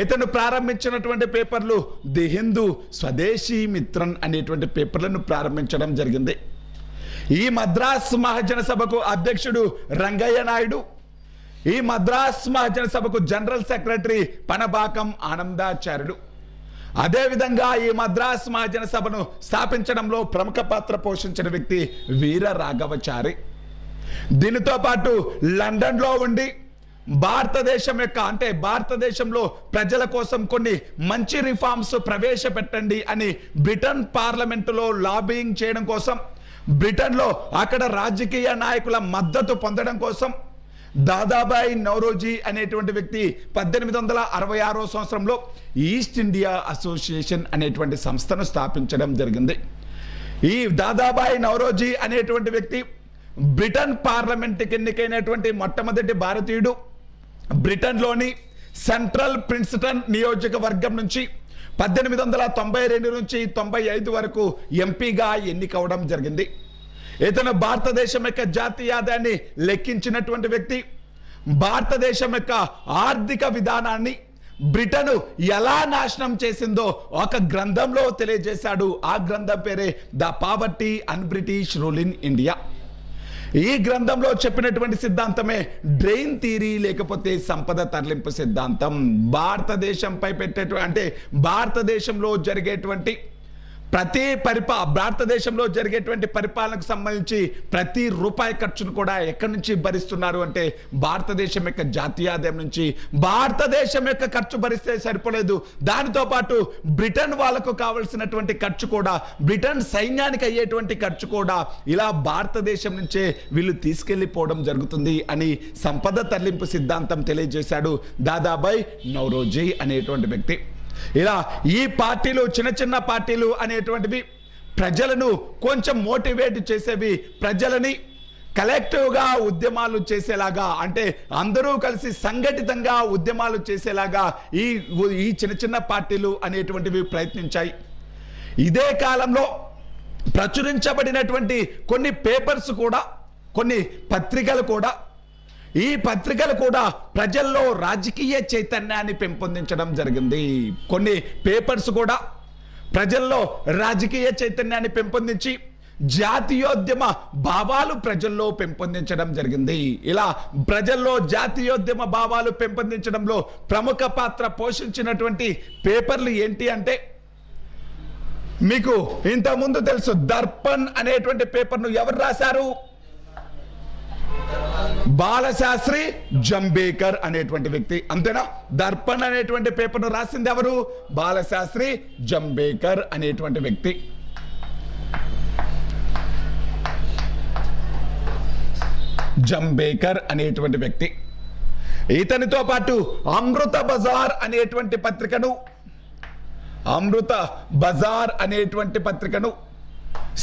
A: ఇతను ప్రారంభించినటువంటి పేపర్లు ది హిందూ, స్వదేశీ మిత్రన్ అనేటువంటి పేపర్లను ప్రారంభించడం జరిగింది. ఈ మద్రాస్ మహాజన సభకు అధ్యక్షుడు రంగయ్య నాయుడు. ఈ మద్రాస్ మహాజన సభకు జనరల్ సెక్రటరీ పనబాకం ఆనందాచార్యులు. అదేవిధంగా ఈ మద్రాస్ మహాజన సభను స్థాపించడంలో ప్రముఖ పాత్ర పోషించిన వ్యక్తి వీర రాఘవచారి. దీనితో పాటు లండన్లో ఉండి భారతదేశం యొక్క అంటే భారతదేశంలో ప్రజల కోసం కొన్ని మంచి రిఫార్మ్స్ ప్రవేశపెట్టండి అని బ్రిటన్ పార్లమెంటులో లాబింగ్ చేయడం కోసం, బ్రిటన్లో అక్కడ రాజకీయ నాయకుల మద్దతు పొందడం కోసం దాదాబాయి నౌరోజీ అనేటువంటి వ్యక్తి 1866 సంవత్సరంలో ఈస్ట్ ఇండియా అసోసియేషన్ అనేటువంటి సంస్థను స్థాపించడం జరిగింది. ఈ దాదాబాయి నౌరోజీ అనేటువంటి వ్యక్తి బ్రిటన్ పార్లమెంట్కి ఎన్నికైనటువంటి మొట్టమొదటి భారతీయుడు. బ్రిటన్లోని సెంట్రల్ ప్రిన్స్టన్ నియోజకవర్గం నుంచి 1892 నుంచి 95 వరకు ఎంపీగా ఎన్నికవడం జరిగింది. ఇతను భారతదేశం యొక్క జాతీయ ఆదాయాన్ని లెక్కించినటువంటి వ్యక్తి. భారతదేశం యొక్క ఆర్థిక విధానాన్ని బ్రిటన్ ఎలా నాశనం చేసిందో ఒక గ్రంథంలో తెలియజేశాడు. ఆ గ్రంథం పేరే the poverty and British rule in India. ఈ గ్రంథంలో చెప్పినటువంటి సిద్ధాంతమే డ్రెయిన్ థియరీ, లేకపోతే సంపద తరలింపు సిద్ధాంతం. భారతదేశంపై అంటే భారతదేశంలో జరిగేటువంటి భారతదేశంలో జరిగేటువంటి పరిపాలనకు సంబంధించి ప్రతి రూపాయి ఖర్చును కూడా ఎక్కడి నుంచి భరిస్తున్నారు అంటే భారతదేశం యొక్క జాతీయ ఆదాయం నుంచి. భారతదేశం యొక్క ఖర్చు భరిస్తే సరిపోలేదు, దానితో పాటు బ్రిటన్ వాళ్ళకు కావలసినటువంటి ఖర్చు కూడా, బ్రిటన్ సైన్యానికి అయ్యేటువంటి ఖర్చు కూడా ఇలా భారతదేశం నుంచే వీళ్ళు తీసుకెళ్లిపోవడం జరుగుతుంది అని సంపద తరలింపు సిద్ధాంతం తెలియజేశాడు దాదాబాయి నౌరోజీ అనేటువంటి వ్యక్తి. ఇలా ఈ పార్టీలు, చిన్న చిన్న పార్టీలు అనేటువంటివి ప్రజలను కొంచెం మోటివేట్ చేసేవి, ప్రజలని కలెక్టివ్గా ఉద్యమాలు చేసేలాగా, అంటే అందరూ కలిసి సంఘటితంగా ఉద్యమాలు చేసేలాగా ఈ చిన్న చిన్న పార్టీలు అనేటువంటివి ప్రయత్నించాయి. ఇదే కాలంలో ప్రచురించబడినటువంటి కొన్ని పేపర్స్ కూడా, కొన్ని పత్రికలు కూడా, ఈ పత్రికలు కూడా ప్రజల్లో రాజకీయ చైతన్యాన్ని పెంపొందించడం జరిగింది. కొన్ని పేపర్స్ కూడా ప్రజల్లో రాజకీయ చైతన్యాన్ని పెంపొందించి జాతీయోద్యమ భావాలు ప్రజల్లో పెంపొందించడం జరిగింది. ఇలా ప్రజల్లో జాతీయోద్యమ భావాలు పెంపొందించడంలో ప్రముఖ పాత్ర పోషించినటువంటి పేపర్లు ఏంటి అంటే మీకు ఇంత ముందు తెలుసు, దర్పణ్ అనేటువంటి పేపర్ను ఎవరు రాశారు? బాలశాస్త్రి జంబేకర్ అనేటువంటి వ్యక్తి, అంతేనా? దర్పణ్ అనేటువంటి పేపర్ను రాసింది ఎవరు? బాలశాస్త్రి జంబేకర్ అనేటువంటి వ్యక్తి. జంబేకర్ అనేటువంటి వ్యక్తి. ఇతనితో పాటు అమృత బజార్ అనేటువంటి పత్రికను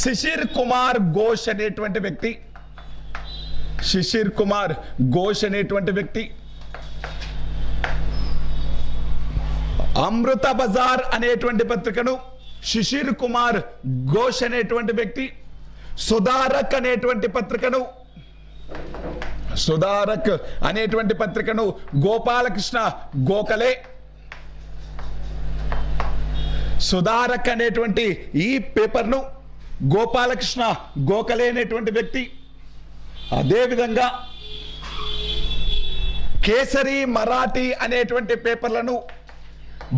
A: శిశిర్ కుమార్ ఘోష్ అనేటువంటి వ్యక్తి అమృత బజార్ అనేటువంటి పత్రికను శిశిర్ కుమార్ ఘోష్ అనేటువంటి వ్యక్తి, సుధారక్ అనేటువంటి పత్రికను గోపాలకృష్ణ గోఖలే. సుధారక్ అనేటువంటి ఈ పేపర్ను గోపాలకృష్ణ గోఖలే అనేటువంటి వ్యక్తి. అదేవిధంగా కేసరి మరాఠీ అనేటువంటి పేపర్లను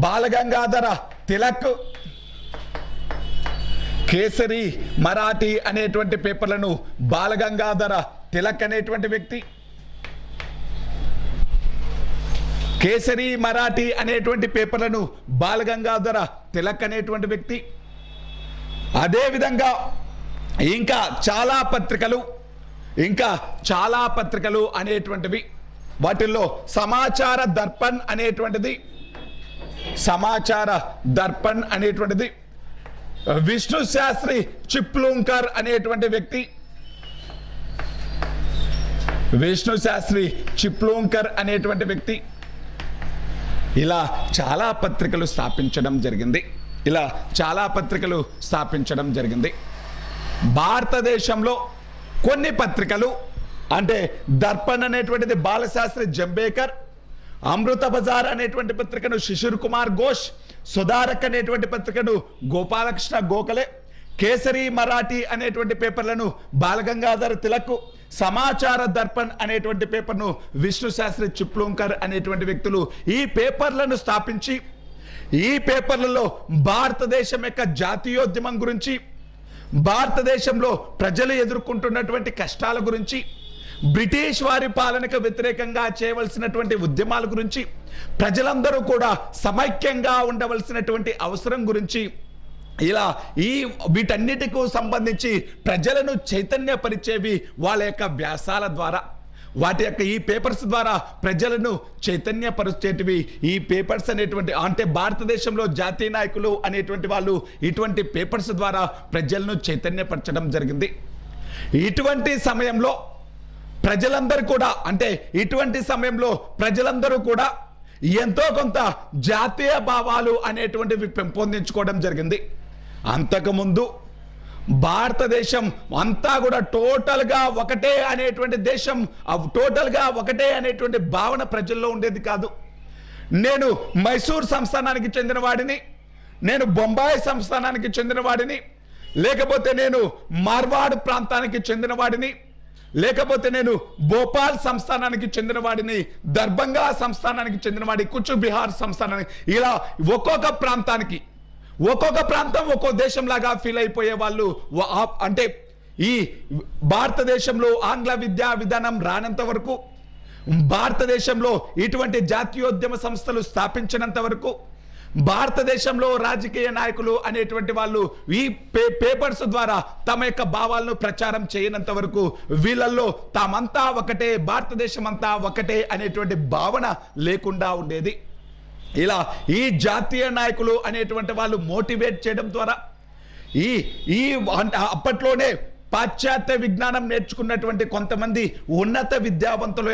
A: బాలగంగాధర తిలక్, కేసరి మరాఠీ అనేటువంటి పేపర్లను బాలగంగాధర తిలక్ అనేటువంటి వ్యక్తి. కేసరి మరాఠీ అనేటువంటి పేపర్లను బాలగంగాధర తిలక్ అనేటువంటి వ్యక్తి. అదేవిధంగా ఇంకా చాలా పత్రికలు అనేటువంటివి. వాటిల్లో సమాచార దర్పణ్ అనేటువంటిది, విష్ణు శాస్త్రి చిప్లూంకర్ అనేటువంటి వ్యక్తి, ఇలా చాలా పత్రికలు స్థాపించడం జరిగింది. భారతదేశంలో కొన్ని పత్రికలు, అంటే దర్పణ్ అనేటువంటిది బాలశాస్త్రి జంబేకర్, అమృత బజార్ అనేటువంటి పత్రికను శిశిర్ కుమార్ ఘోష్, సుధారక్ అనేటువంటి పత్రికను గోపాలకృష్ణ గోఖలే, కేసరి మరాఠీ అనేటువంటి పేపర్లను బాలగంగాధర తిలక్, సమాచార దర్పణ్ అనేటువంటి పేపర్ను విష్ణు శాస్త్రి చిప్లూంకర్ అనేటువంటి వ్యక్తులు ఈ పేపర్లను స్థాపించి, ఈ పేపర్లలో భారతదేశం యొక్క జాతీయోద్యమం గురించి, భారతదేశంలో ప్రజలు ఎదుర్కొంటున్నటువంటి కష్టాల గురించి, బ్రిటిష్ వారి పాలనకు వ్యతిరేకంగా చేయవలసినటువంటి ఉద్యమాల గురించి, ప్రజలందరూ కూడా సమైక్యంగా ఉండవలసినటువంటి అవసరం గురించి, ఇలా వీటన్నిటికీ సంబంధించి ప్రజలను చైతన్యపరిచేవి వాళ్ళ యొక్క వ్యాసాల ద్వారా, వాటి యొక్క ఈ పేపర్స్ ద్వారా ప్రజలను చైతన్యపరిచేటివి ఈ పేపర్స్ అనేటువంటి, అంటే భారతదేశంలో జాతీయ నాయకులు అనేటువంటి వాళ్ళు ఇటువంటి పేపర్స్ ద్వారా ప్రజలను చైతన్యపరచడం జరిగింది. ఇటువంటి సమయంలో ప్రజలందరూ కూడా ఎంతో కొంత జాతీయ భావాలు అనేటువంటివి పెంపొందించుకోవడం జరిగింది. అంతకుముందు భారతదేశం అంతా కూడా టోటల్గా ఒకటే అనేటువంటి దేశం, టోటల్గా ఒకటే అనేటువంటి భావన ప్రజల్లో ఉండేది కాదు. నేను మైసూర్ సంస్థానానికి చెందిన వాడిని, నేను బొంబాయి సంస్థానానికి చెందిన వాడిని, లేకపోతే నేను మార్వాడ్ ప్రాంతానికి చెందిన వాడిని, లేకపోతే నేను భోపాల్ సంస్థానానికి చెందిన వాడిని, దర్భంగా సంస్థానానికి చెందిన వాడి, కుచ్ బిహార్ సంస్థానానికి, ఇలా ఒక్కొక్క ప్రాంతం ఒక్కో దేశంలాగా ఫీల్ అయిపోయే వాళ్ళు. అంటే ఈ భారతదేశంలో ఆంగ్ల విద్యా విధానం రానంత వరకు, భారతదేశంలో ఇటువంటి జాతీయోద్యమ సంస్థలు స్థాపించినంత వరకు, భారతదేశంలో రాజకీయ నాయకులు అనేటువంటి వాళ్ళు ఈ పేపర్స్ ద్వారా తమ యొక్క భావాలను ప్రచారం చేయనంత వరకు వీళ్ళల్లో తామంతా ఒకటే, భారతదేశం అంతా ఒకటే అనేటువంటి భావన లేకుండా ఉండేది. ఇలా ఈ జాతీయ నాయకులు అనేటువంటి వాళ్ళు మోటివేట్ చేయడం ద్వారా అప్పట్లోనే పాశ్చాత్య విజ్ఞానం నేర్చుకున్నటువంటి కొంతమంది ఉన్నత విద్యావంతుల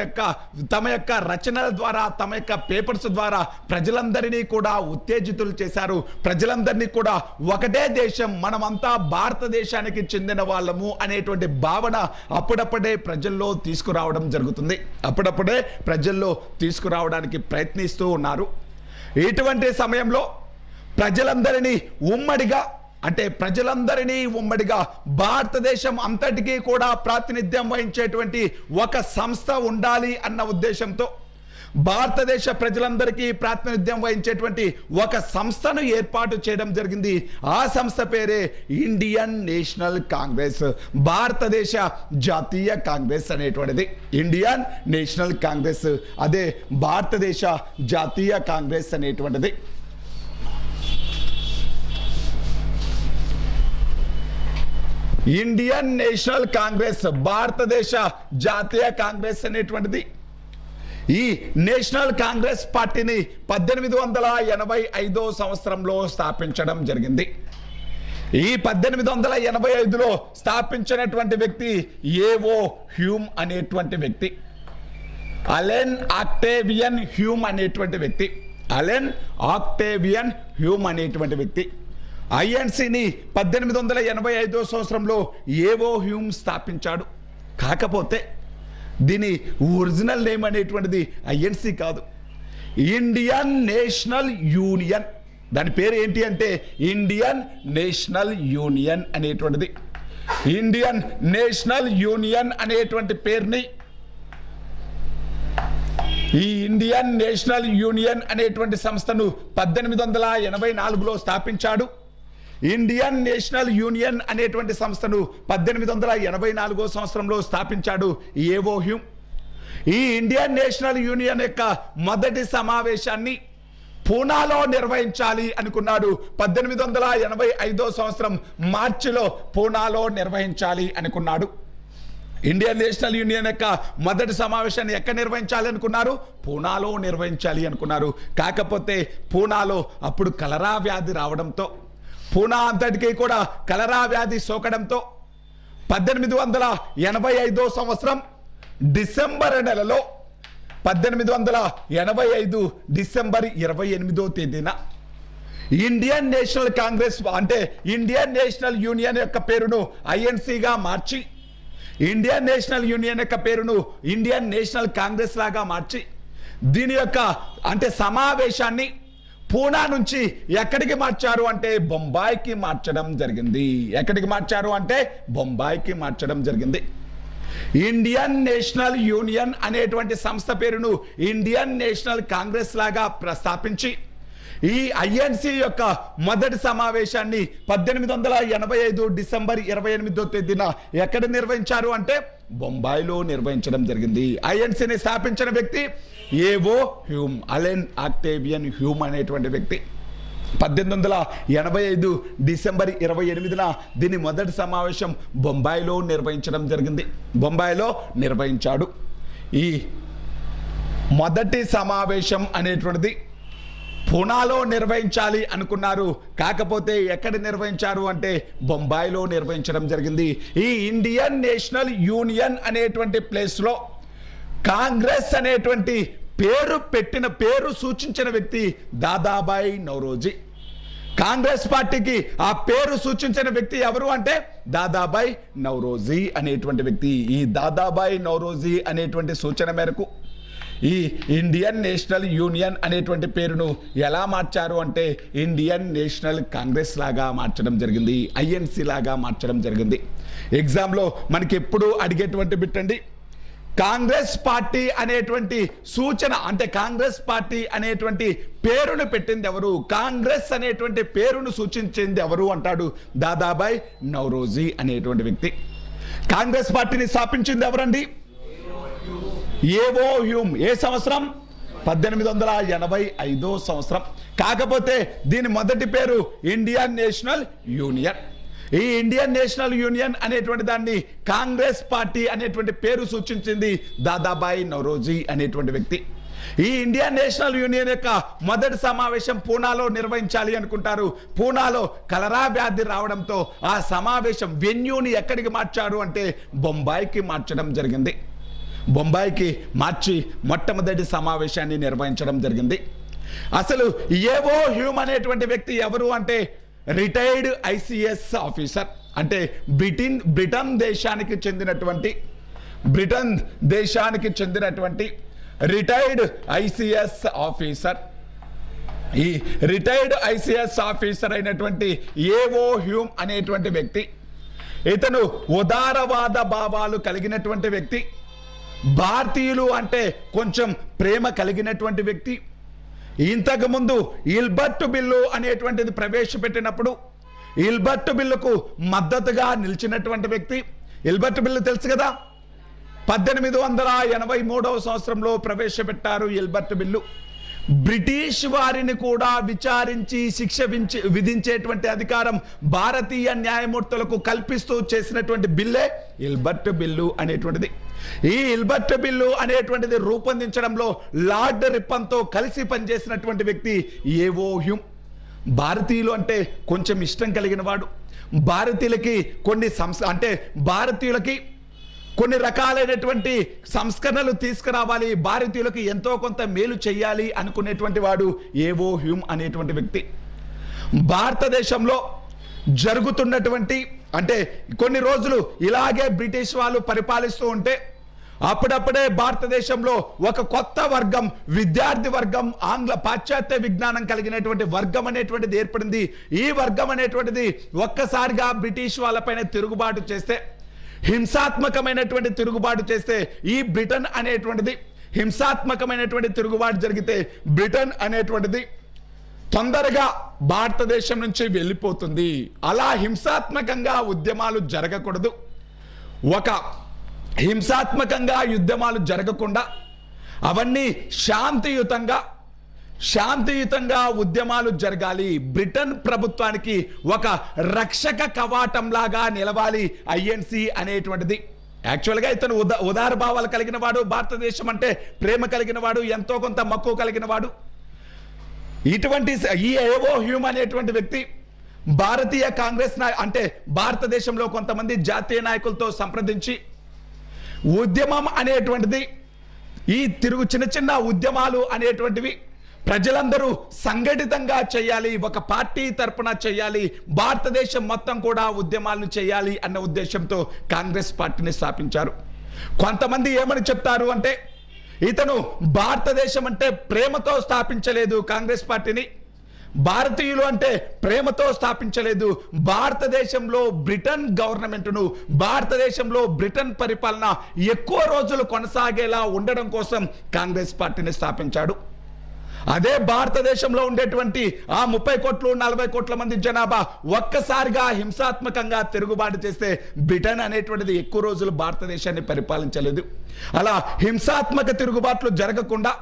A: తమ యొక్క రచనల ద్వారా, తమ యొక్క పేపర్స్ ద్వారా ప్రజలందరినీ కూడా ఉత్తేజితులు చేశారు. ప్రజలందరినీ కూడా ఒకటే దేశం, మనమంతా భారతదేశానికి చెందిన వాళ్ళము అనేటువంటి భావన అప్పుడప్పుడే ప్రజల్లో తీసుకురావడానికి ప్రయత్నిస్తూ ఉన్నారు. ఇటువంటి సమయంలో ప్రజలందరినీ ఉమ్మడిగా భారతదేశం అంతటికీ కూడా ప్రాతినిధ్యం వహించేటువంటి ఒక సంస్థ ఉండాలి అన్న ఉద్దేశంతో, భారతదేశ ప్రజలందరికీ ప్రాతినిధ్యం వహించేటువంటి ఒక సంస్థను ఏర్పాటు చేయడం జరిగింది. ఆ సంస్థ పేరే ఇండియన్ నేషనల్ కాంగ్రెస్, భారతదేశ జాతీయ కాంగ్రెస్ అనేటువంటిది. ఇండియన్ నేషనల్ కాంగ్రెస్, అదే భారతదేశ జాతీయ కాంగ్రెస్ అనేటువంటిది. ఇండియన్ నేషనల్ కాంగ్రెస్, భారతదేశ జాతీయ కాంగ్రెస్ అనేటువంటిది. ఈ నేషనల్ కాంగ్రెస్ పార్టీని 1885 సంవత్సరంలో స్థాపించడం జరిగింది. ఈ 1885లో స్థాపించినటువంటి వ్యక్తి ఏవో హ్యూమ్ అనేటువంటి వ్యక్తి, అలెన్ ఆక్టేవియన్ హ్యూమ్ అనేటువంటి వ్యక్తి, అలెన్ ఆక్టేవియన్ హ్యూమ్ అనేటువంటి వ్యక్తి. ఐఎన్సిని 1885 సంవత్సరంలో ఏవో హ్యూమ్ స్థాపించాడు. కాకపోతే దీని ఒరిజినల్ నేమ్ అనేటువంటిది ఐఎన్సి కాదు, ఇండియన్ నేషనల్ యూనియన్. దాని పేరు ఏంటి అంటే ఇండియన్ నేషనల్ యూనియన్ అనేటువంటిది. ఇండియన్ నేషనల్ యూనియన్ అనేటువంటి పేరుని, ఈ ఇండియన్ నేషనల్ యూనియన్ అనేటువంటి సంస్థను 1884లో స్థాపించాడు. ఇండియన్ నేషనల్ యూనియన్ అనేటువంటి సంస్థను 1884 సంవత్సరంలో స్థాపించాడు ఏవో హ్యూమ్. ఈ ఇండియన్ నేషనల్ యూనియన్ యొక్క మొదటి సమావేశాన్ని పూనాలో నిర్వహించాలి అనుకున్నాడు. 1885 సంవత్సరం మార్చిలో పూనాలో నిర్వహించాలి అనుకున్నాడు. ఇండియన్ నేషనల్ యూనియన్ యొక్క మొదటి సమావేశాన్ని ఎక్కడ నిర్వహించాలి అనుకున్నారు? పూనాలో నిర్వహించాలి అనుకున్నారు. కాకపోతే పూనాలో అప్పుడు కలరా వ్యాధి రావడంతో, పూనా అంతటికీ కూడా కలరా వ్యాధి సోకడంతో 1885 సంవత్సరం డిసెంబర్ నెలలో 1885 డిసెంబర్ 28వ తేదీన ఇండియన్ నేషనల్ కాంగ్రెస్ అంటే ఇండియన్ నేషనల్ యూనియన్ యొక్క పేరును ఐఎన్సిగా మార్చి, ఇండియన్ నేషనల్ యూనియన్ యొక్క పేరును ఇండియన్ నేషనల్ కాంగ్రెస్ లాగా మార్చి, దీని యొక్క అంటే సమావేశాన్ని పూనా నుంచి ఎక్కడికి మార్చారు అంటే బొంబాయికి మార్చడం జరిగింది. ఎక్కడికి మార్చారు అంటే బొంబాయికి మార్చడం జరిగింది. ఇండియన్ నేషనల్ యూనియన్ అనేటువంటి సంస్థ పేరును ఇండియన్ నేషనల్ కాంగ్రెస్ లాగా ప్రస్తాపించి ఈ ఐఎన్సి యొక్క మొదటి సమావేశాన్ని 1885 డిసెంబర్ 28వ తేదీన ఎక్కడ నిర్వహించారు అంటే బొంబాయిలో నిర్వహించడం జరిగింది. ఐఎన్సిని స్థాపించిన వ్యక్తి ఏవో హ్యూమ్, అలెన్ ఆక్టేవియన్ హ్యూమ్ అనేటువంటి వ్యక్తి. 1885 డిసెంబర్ 28న దీని మొదటి సమావేశం బొంబాయిలో నిర్వహించడం జరిగింది. బొంబాయిలో నిర్వహించాడు. ఈ మొదటి సమావేశం అనేటువంటిది పూనాలో నిర్వహించాలి అనుకున్నారు. కాకపోతే ఎక్కడ నిర్వహించారు అంటే బొంబాయిలో నిర్వహించడం జరిగింది. ఈ ఇండియన్ నేషనల్ యూనియన్ అనేటువంటి ప్లేస్లో కాంగ్రెస్ అనేటువంటి పేరు సూచించిన వ్యక్తి దాదాబాయి నౌరోజీ. కాంగ్రెస్ పార్టీకి ఆ పేరు సూచించిన వ్యక్తి ఎవరు అంటే దాదాబాయి నౌరోజీ అనేటువంటి వ్యక్తి. ఈ దాదాబాయి నౌరోజీ అనేటువంటి సూచన మేరకు ఈ ఇండియన్ నేషనల్ యూనియన్ అనేటువంటి పేరును ఎలా మార్చారు అంటే ఇండియన్ నేషనల్ కాంగ్రెస్ లాగా మార్చడం జరిగింది, ఐఎన్సి లాగా మార్చడం జరిగింది. ఎగ్జామ్లో మనకి ఎప్పుడు అడిగేటువంటి బిట్ అండి, కాంగ్రెస్ పార్టీ అనేటువంటి సూచన అంటే కాంగ్రెస్ పార్టీ అనేటువంటి పేరును పెట్టింది ఎవరు, కాంగ్రెస్ అనేటువంటి పేరును సూచించింది ఎవరు అంటాడు దాదాబాయి నౌరోజీ అనేటువంటి వ్యక్తి. కాంగ్రెస్ పార్టీని స్థాపించింది ఎవరండి? ఏవో హ్యూమ్. ఏ సంవత్సరం? 1885 సంవత్సరం. కాకపోతే దీని మొదటి పేరు ఇండియన్ నేషనల్ యూనియన్. ఈ ఇండియన్ నేషనల్ యూనియన్ అనేటువంటి దాన్ని కాంగ్రెస్ పార్టీ అనేటువంటి పేరు సూచించింది దాదాబాయి నౌరోజీ అనేటువంటి వ్యక్తి. ఈ ఇండియన్ నేషనల్ యూనియన్ యొక్క మొదటి సమావేశం పూనాలో నిర్వహించాలి అనుకుంటారు. పూనాలో కలరా వ్యాధి రావడంతో ఆ సమావేశం వెన్యూని ఎక్కడికి మార్చారు అంటే బొంబాయికి మార్చడం జరిగింది. బొంబాయికి మార్చి మొట్టమొదటి సమావేశాన్ని నిర్వహించడం జరిగింది. అసలు ఏవో హ్యూమ్ అనేటువంటి వ్యక్తి ఎవరు అంటే రిటైర్డ్ ఐసిఎస్ ఆఫీసర్, అంటే బ్రిటన్ దేశానికి చెందినటువంటి రిటైర్డ్ ఐసిఎస్ ఆఫీసర్. ఈ రిటైర్డ్ ఐసిఎస్ ఆఫీసర్ అయినటువంటి ఏవో హ్యూమ్ అనేటువంటి వ్యక్తి, ఇతను ఉదారవాద భావాలు కలిగినటువంటి వ్యక్తి. భారతీయులు అంటే కొంచెం ప్రేమ కలిగినటువంటి వ్యక్తి. ఇంతకుముందు ఇల్బర్ట్ బిల్లు అనేటువంటిది ప్రవేశపెట్టినప్పుడు ఇల్బర్ట్ బిల్లుకు మద్దతుగా నిలిచినటువంటి వ్యక్తి. ఇల్బర్ట్ బిల్లు తెలుసు కదా, 1883వ సంవత్సరంలో ప్రవేశపెట్టారు ఇల్బర్ట్ బిల్లు. బ్రిటిష్ వారిని కూడా విచారించి శిక్ష విధించేటువంటి అధికారం భారతీయ న్యాయమూర్తులకు కల్పిస్తూ చేసినటువంటి బిల్లే ఇల్బర్ట్ బిల్లు అనేటువంటిది. ఈ ఇల్బర్ట్ బిల్లు అనేటువంటిది రూపొందించడంలో లార్డ్ రిప్పన్తో కలిసి పనిచేసినటువంటి వ్యక్తి ఏవో హ్యూమ్. భారతీయులు అంటే కొంచెం ఇష్టం కలిగిన వాడు. భారతీయులకి భారతీయులకి కొన్ని రకాలైనటువంటి సంస్కరణలు తీసుకురావాలి, భారతీయులకు ఎంతో కొంత మేలు చేయాలి అనుకునేటువంటి వాడు ఏవో హ్యూమ్ అనేటువంటి వ్యక్తి. భారతదేశంలో జరుగుతున్నటువంటి కొన్ని రోజులు ఇలాగే బ్రిటిష్ వాళ్ళు పరిపాలిస్తూ ఉంటే అప్పుడప్పుడే భారతదేశంలో ఒక కొత్త వర్గం, విద్యార్థి వర్గం, పాశ్చాత్య విజ్ఞానం కలిగినటువంటి వర్గం అనేటువంటిది ఏర్పడింది. ఈ వర్గం అనేటువంటిది ఒక్కసారిగా బ్రిటిష్ వాళ్ళపైన తిరుగుబాటు చేస్తే, హింసాత్మకమైనటువంటి తిరుగుబాటు చేస్తే, ఈ బ్రిటన్ అనేటువంటిది హింసాత్మకమైనటువంటి తిరుగుబాటు జరిగితే బ్రిటన్ అనేటువంటిది తొందరగా భారతదేశం నుంచి వెళ్ళిపోతుంది. అలా హింసాత్మకంగా ఉద్యమాలు జరగకూడదు. హింసాత్మకంగా యుద్ధమాలు జరగకుండా అవన్నీ శాంతియుతంగా ఉద్యమాలు జరగాలి. బ్రిటన్ ప్రభుత్వానికి ఒక రక్షక కవాటం లాగా నిలవాలి ఐఎన్సి అనేటువంటిది. యాక్చువల్గా ఇతను ఉదార భావాలు కలిగిన వాడు, భారతదేశం అంటే ప్రేమ కలిగిన వాడు, ఎంతో కొంత మక్కువ కలిగిన వాడు. ఇటువంటి ఈ ఏవో హ్యూమ్ అనేటువంటి వ్యక్తి భారతీయ కాంగ్రెస్ భారతదేశంలో కొంతమంది జాతీయ నాయకులతో సంప్రదించి ఉద్యమం అనేటువంటిది, ఈ చిన్న చిన్న ఉద్యమాలు అనేటువంటివి ప్రజలందరూ సంఘటితంగా చేయాలి, ఒక పార్టీ తరపున చేయాలి, భారతదేశం మొత్తం కూడా ఉద్యమాలను చేయాలి అన్న ఉద్దేశంతో కాంగ్రెస్ పార్టీని స్థాపించారు. కొంతమంది ఏమని చెప్తారు అంటే, ఇతను భారతదేశం అంటే ప్రేమతో స్థాపించలేదు కాంగ్రెస్ పార్టీని, భారతీయులు అంటే ప్రేమతో స్థాపించలేదు, భారతదేశంలో బ్రిటన్ గవర్నమెంట్ను, భారతదేశంలో బ్రిటన్ పరిపాలన ఎక్కువ రోజులు కొనసాగేలా ఉండడం కోసం కాంగ్రెస్ పార్టీని స్థాపించాడు. అదే భారతదేశంలో ఉండేటువంటి ఆ 30 కోట్లు 40 కోట్ల మంది జనాభా ఒక్కసారిగా హింసాత్మకంగా తిరుగుబాటు చేస్తే బ్రిటన్ అనేటువంటిది ఎక్కువ రోజులు భారతదేశాన్ని పరిపాలించలేదు. అలా హింసాత్మక తిరుగుబాట్లు జరగకుండా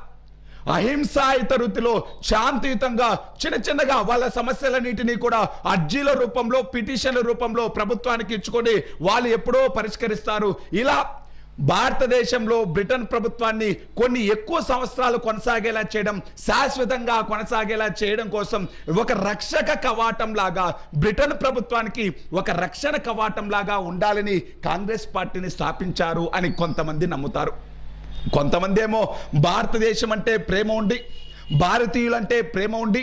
A: అహింసాయుత రీతిలో శాంతియుతంగా చిన్నగా వాళ్ళ సమస్యలన్నిటినీ కూడా అర్జీల రూపంలో, పిటిషన్ల రూపంలో ప్రభుత్వానికి ఇచ్చుకొని వాళ్ళు ఎప్పుడో పరిష్కరిస్తారు. ఇలా భారతదేశంలో బ్రిటన్ ప్రభుత్వాన్ని కొన్ని ఎక్కువ సంవత్సరాలు కొనసాగేలా చేయడం, శాశ్వతంగా కొనసాగేలా చేయడం కోసం ఒక రక్షక కవాటం లాగా, బ్రిటన్ ప్రభుత్వానికి ఒక రక్షణ కవాటం లాగా ఉండాలని కాంగ్రెస్ పార్టీని స్థాపించారు అని కొంతమంది నమ్ముతారు. కొంతమంది ఏమో భారతదేశం అంటే ప్రేమ ఉండి, భారతీయులంటే ప్రేమ ఉండి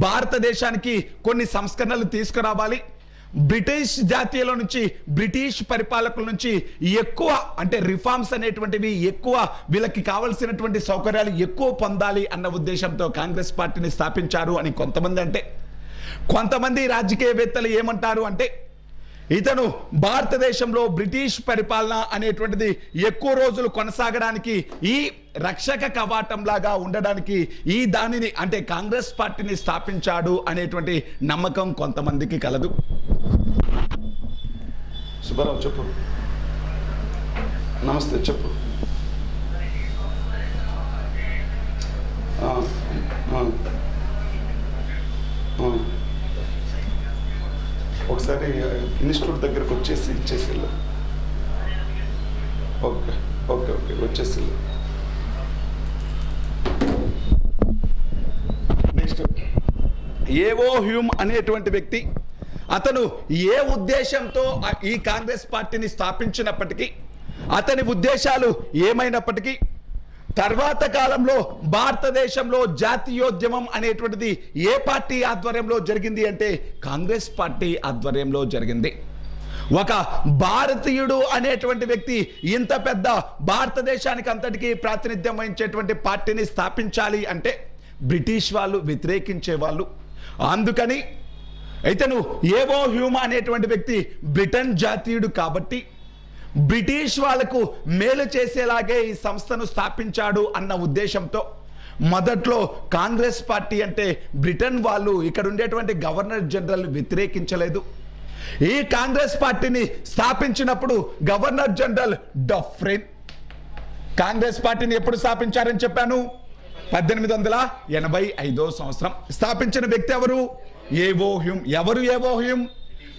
A: భారతదేశానికి కొన్ని సంస్కరణలు తీసుకురావాలి, బ్రిటిష్ జాతీయుల నుంచి, బ్రిటిష్ పరిపాలకుల నుంచి ఎక్కువ రిఫార్మ్స్ అనేటువంటివి ఎక్కువ, వీళ్ళకి కావలసినటువంటి సౌకర్యాలు ఎక్కువ పొందాలి అన్న ఉద్దేశంతో కాంగ్రెస్ పార్టీని స్థాపించారు అని కొంతమంది కొంతమంది రాజకీయవేత్తలు ఏమంటారు అంటే, ఇతను భారతదేశంలో బ్రిటిష్ పరిపాలన అనేటువంటిది ఎక్కువ రోజులు కొనసాగడానికి, ఈ రక్షక కవాటం లాగా ఉండడానికి దానిని కాంగ్రెస్ పార్టీని స్థాపించాడు అనేటువంటి నమ్మకం కొంతమందికి కలదు. సుబ్బారావు చెప్పు. నమస్తే, చెప్పు. ఒకసారి ఇన్స్టిట్యూట్ దగ్గరకు ఇచ్చేసి ఓకే ఓకే ఓకే వచ్చేసి. నెక్స్ట్ ఏవో హ్యూమ్ అనేటువంటి వ్యక్తి, అతను ఏ ఉద్దేశంతో ఈ కాంగ్రెస్ పార్టీని స్థాపించినప్పటికీ, అతని ఉద్దేశాలు ఏమైనప్పటికీ తర్వాత కాలంలో భారతదేశంలో జాతీయోద్యమం అనేటువంటిది ఏ పార్టీ ఆధ్వర్యంలో జరిగింది అంటే కాంగ్రెస్ పార్టీ ఆధ్వర్యంలో జరిగింది. ఒక భారతీయుడు అనేటువంటి వ్యక్తి ఇంత పెద్ద భారతదేశానికి అంతటికీ ప్రాతినిధ్యం వహించేటువంటి పార్టీని స్థాపించాలి అంటే బ్రిటిష్ వాళ్ళు వ్యతిరేకించేవాళ్ళు. అందుకని ఇతను ఏవో హ్యూమ్ అనేటువంటి వ్యక్తి బ్రిటన్ జాతీయుడు కాబట్టి బ్రిటిష్ వాళ్లకు మేలు చేసేలాగే ఈ సంస్థను స్థాపించాడు అన్న ఉద్దేశంతో మొదట్లో కాంగ్రెస్ పార్టీ అంటే బ్రిటన్ వాళ్ళు ఇక్కడ ఉండేటువంటి గవర్నర్ జనరల్ వ్యతిరేకించలేదు. ఈ కాంగ్రెస్ పార్టీని స్థాపించినప్పుడు గవర్నర్ జనరల్ డఫ్రిన్ కాంగ్రెస్ పార్టీని ఎప్పుడు స్థాపించారని చెప్పాను? 1885 సంవత్సరం. స్థాపించిన వ్యక్తి ఎవరు? A O Hume. ఎవరు A O Hume?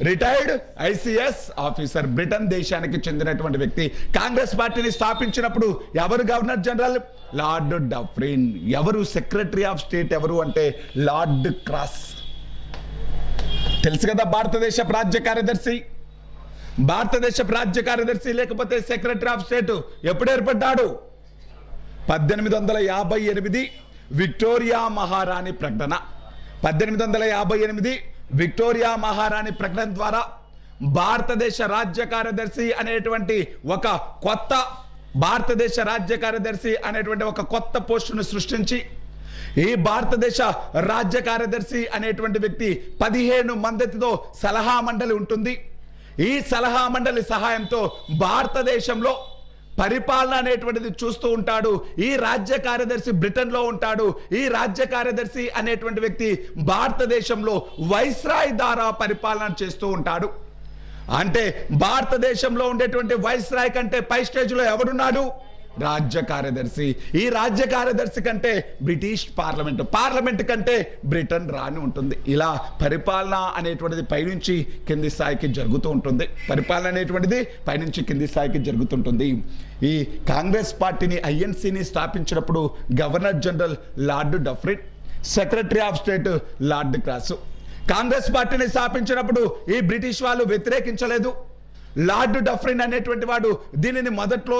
A: Retired ICS officer, Britain దేశానికి చెందినటువంటి వ్యక్తి. కాంగ్రెస్ పార్టీని స్థాపించినప్పుడు ఎవరు గవర్నర్ జనరల్? Lord Dufferin. ఎవరు సెక్రటరీ ఆఫ్ స్టేట్ ఎవరు అంటే లార్డ్ క్రాస్. తెలుసు కదా, భారతదేశ రాజ్య కార్యదర్శి. భారతదేశ రాజ్య కార్యదర్శి లేకపోతే సెక్రటరీ ఆఫ్ స్టేట్ ఎప్పుడు ఏర్పడ్డాడు? 1858 విక్టోరియా మహారాణి ప్రకటన. 1858 విక్టోరియా మహారాణి ప్రకటన ద్వారా భారతదేశ రాజ్య కార్యదర్శి అనేటువంటి ఒక కొత్త భారతదేశ రాజ్య కార్యదర్శి అనేటువంటి ఒక కొత్త పోస్టును సృష్టించి, ఈ భారతదేశ రాజ్య కార్యదర్శి అనేటువంటి వ్యక్తి 15 మందితో సలహా మండలి ఉంటుంది. ఈ సలహా మండలి సహాయంతో భారతదేశంలో పరిపాలన అనేటువంటిది చూస్తూ ఉంటాడు. ఈ రాజ్య కార్యదర్శి బ్రిటన్ లో ఉంటాడు. ఈ రాజ్య కార్యదర్శి అనేటువంటి వ్యక్తి భారతదేశంలో వైస్రాయ్ ద్వారా పరిపాలన చేస్తూ ఉంటాడు. అంటే భారతదేశంలో ఉండేటువంటి వైస్రాయ్ కంటే పై స్టేజ్ లో ఎవడున్నాడు? రాజ్య కార్యదర్శి. ఈ రాజ్య కార్యదర్శి కంటే బ్రిటిష్ పార్లమెంట్ కంటే బ్రిటన్ రాని ఉంటుంది. ఇలా పరిపాలన అనేటువంటిది పైనుంచి కింది స్థాయికి జరుగుతూ ఉంటుంది. పరిపాలన అనేటువంటిది పైనుంచి కింది స్థాయికి జరుగుతుంటుంది. ఈ కాంగ్రెస్ పార్టీని ఐఎన్సిని స్థాపించినప్పుడు governor general lord Dufferin, secretary of state lord Cross. Congress పార్టీని స్థాపించినప్పుడు ఈ బ్రిటిష్ వాళ్ళు వ్యతిరేకించలేదు. లార్డ్ డఫ్రిన్ అనేటువంటి వాడు దీనిని మొదట్లో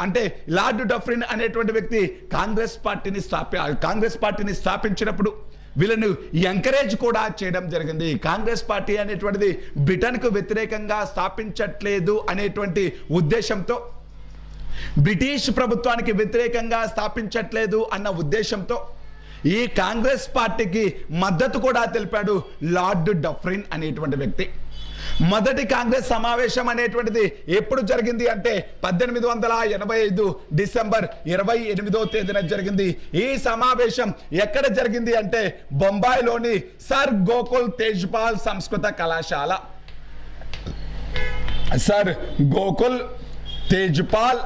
A: అంటే లార్డ్ డఫ్రిన్ అనేటువంటి వ్యక్తి కాంగ్రెస్ పార్టీని స్థాపించినప్పుడు వీళ్ళను ఎంకరేజ్ కూడా చేయడం జరిగింది. కాంగ్రెస్ పార్టీ అనేటువంటిది బ్రిటన్కు వ్యతిరేకంగా స్థాపించట్లేదు అనేటువంటి ఉద్దేశంతో, బ్రిటిష్ ప్రభుత్వానికి వ్యతిరేకంగా స్థాపించట్లేదు అన్న ఉద్దేశంతో ఈ కాంగ్రెస్ పార్టీకి మద్దతు కూడా తెలిపాడు లార్డ్ డఫ్రిన్ అనేటువంటి వ్యక్తి. మొదటి కాంగ్రెస్ సమావేశం అనేటువంటిది ఎప్పుడు జరిగింది అంటే 1885 డిసెంబర్ 28వ తేదీన జరిగింది. ఈ సమావేశం ఎక్కడ జరిగింది అంటే బొంబాయిలోని సర్ గోకుల్ తేజ్పాల్ సంస్కృత కళాశాల. సర్ గోకుల్ తేజ్పాల్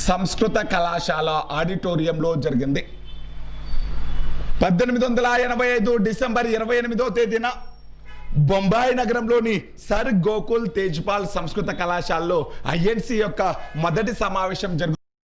A: సంస్కృత కళాశాల ఆడిటోరియంలో జరిగింది. 1885 డిసెంబర్ 28వ తేదీన బొంబాయి నగరంలోని సర్ గోకుల్ తేజ్పాల్ సంస్కృత కళాశాలలో ఐఎన్సి యొక్క మొదటి సమావేశం జరుగుతుంది.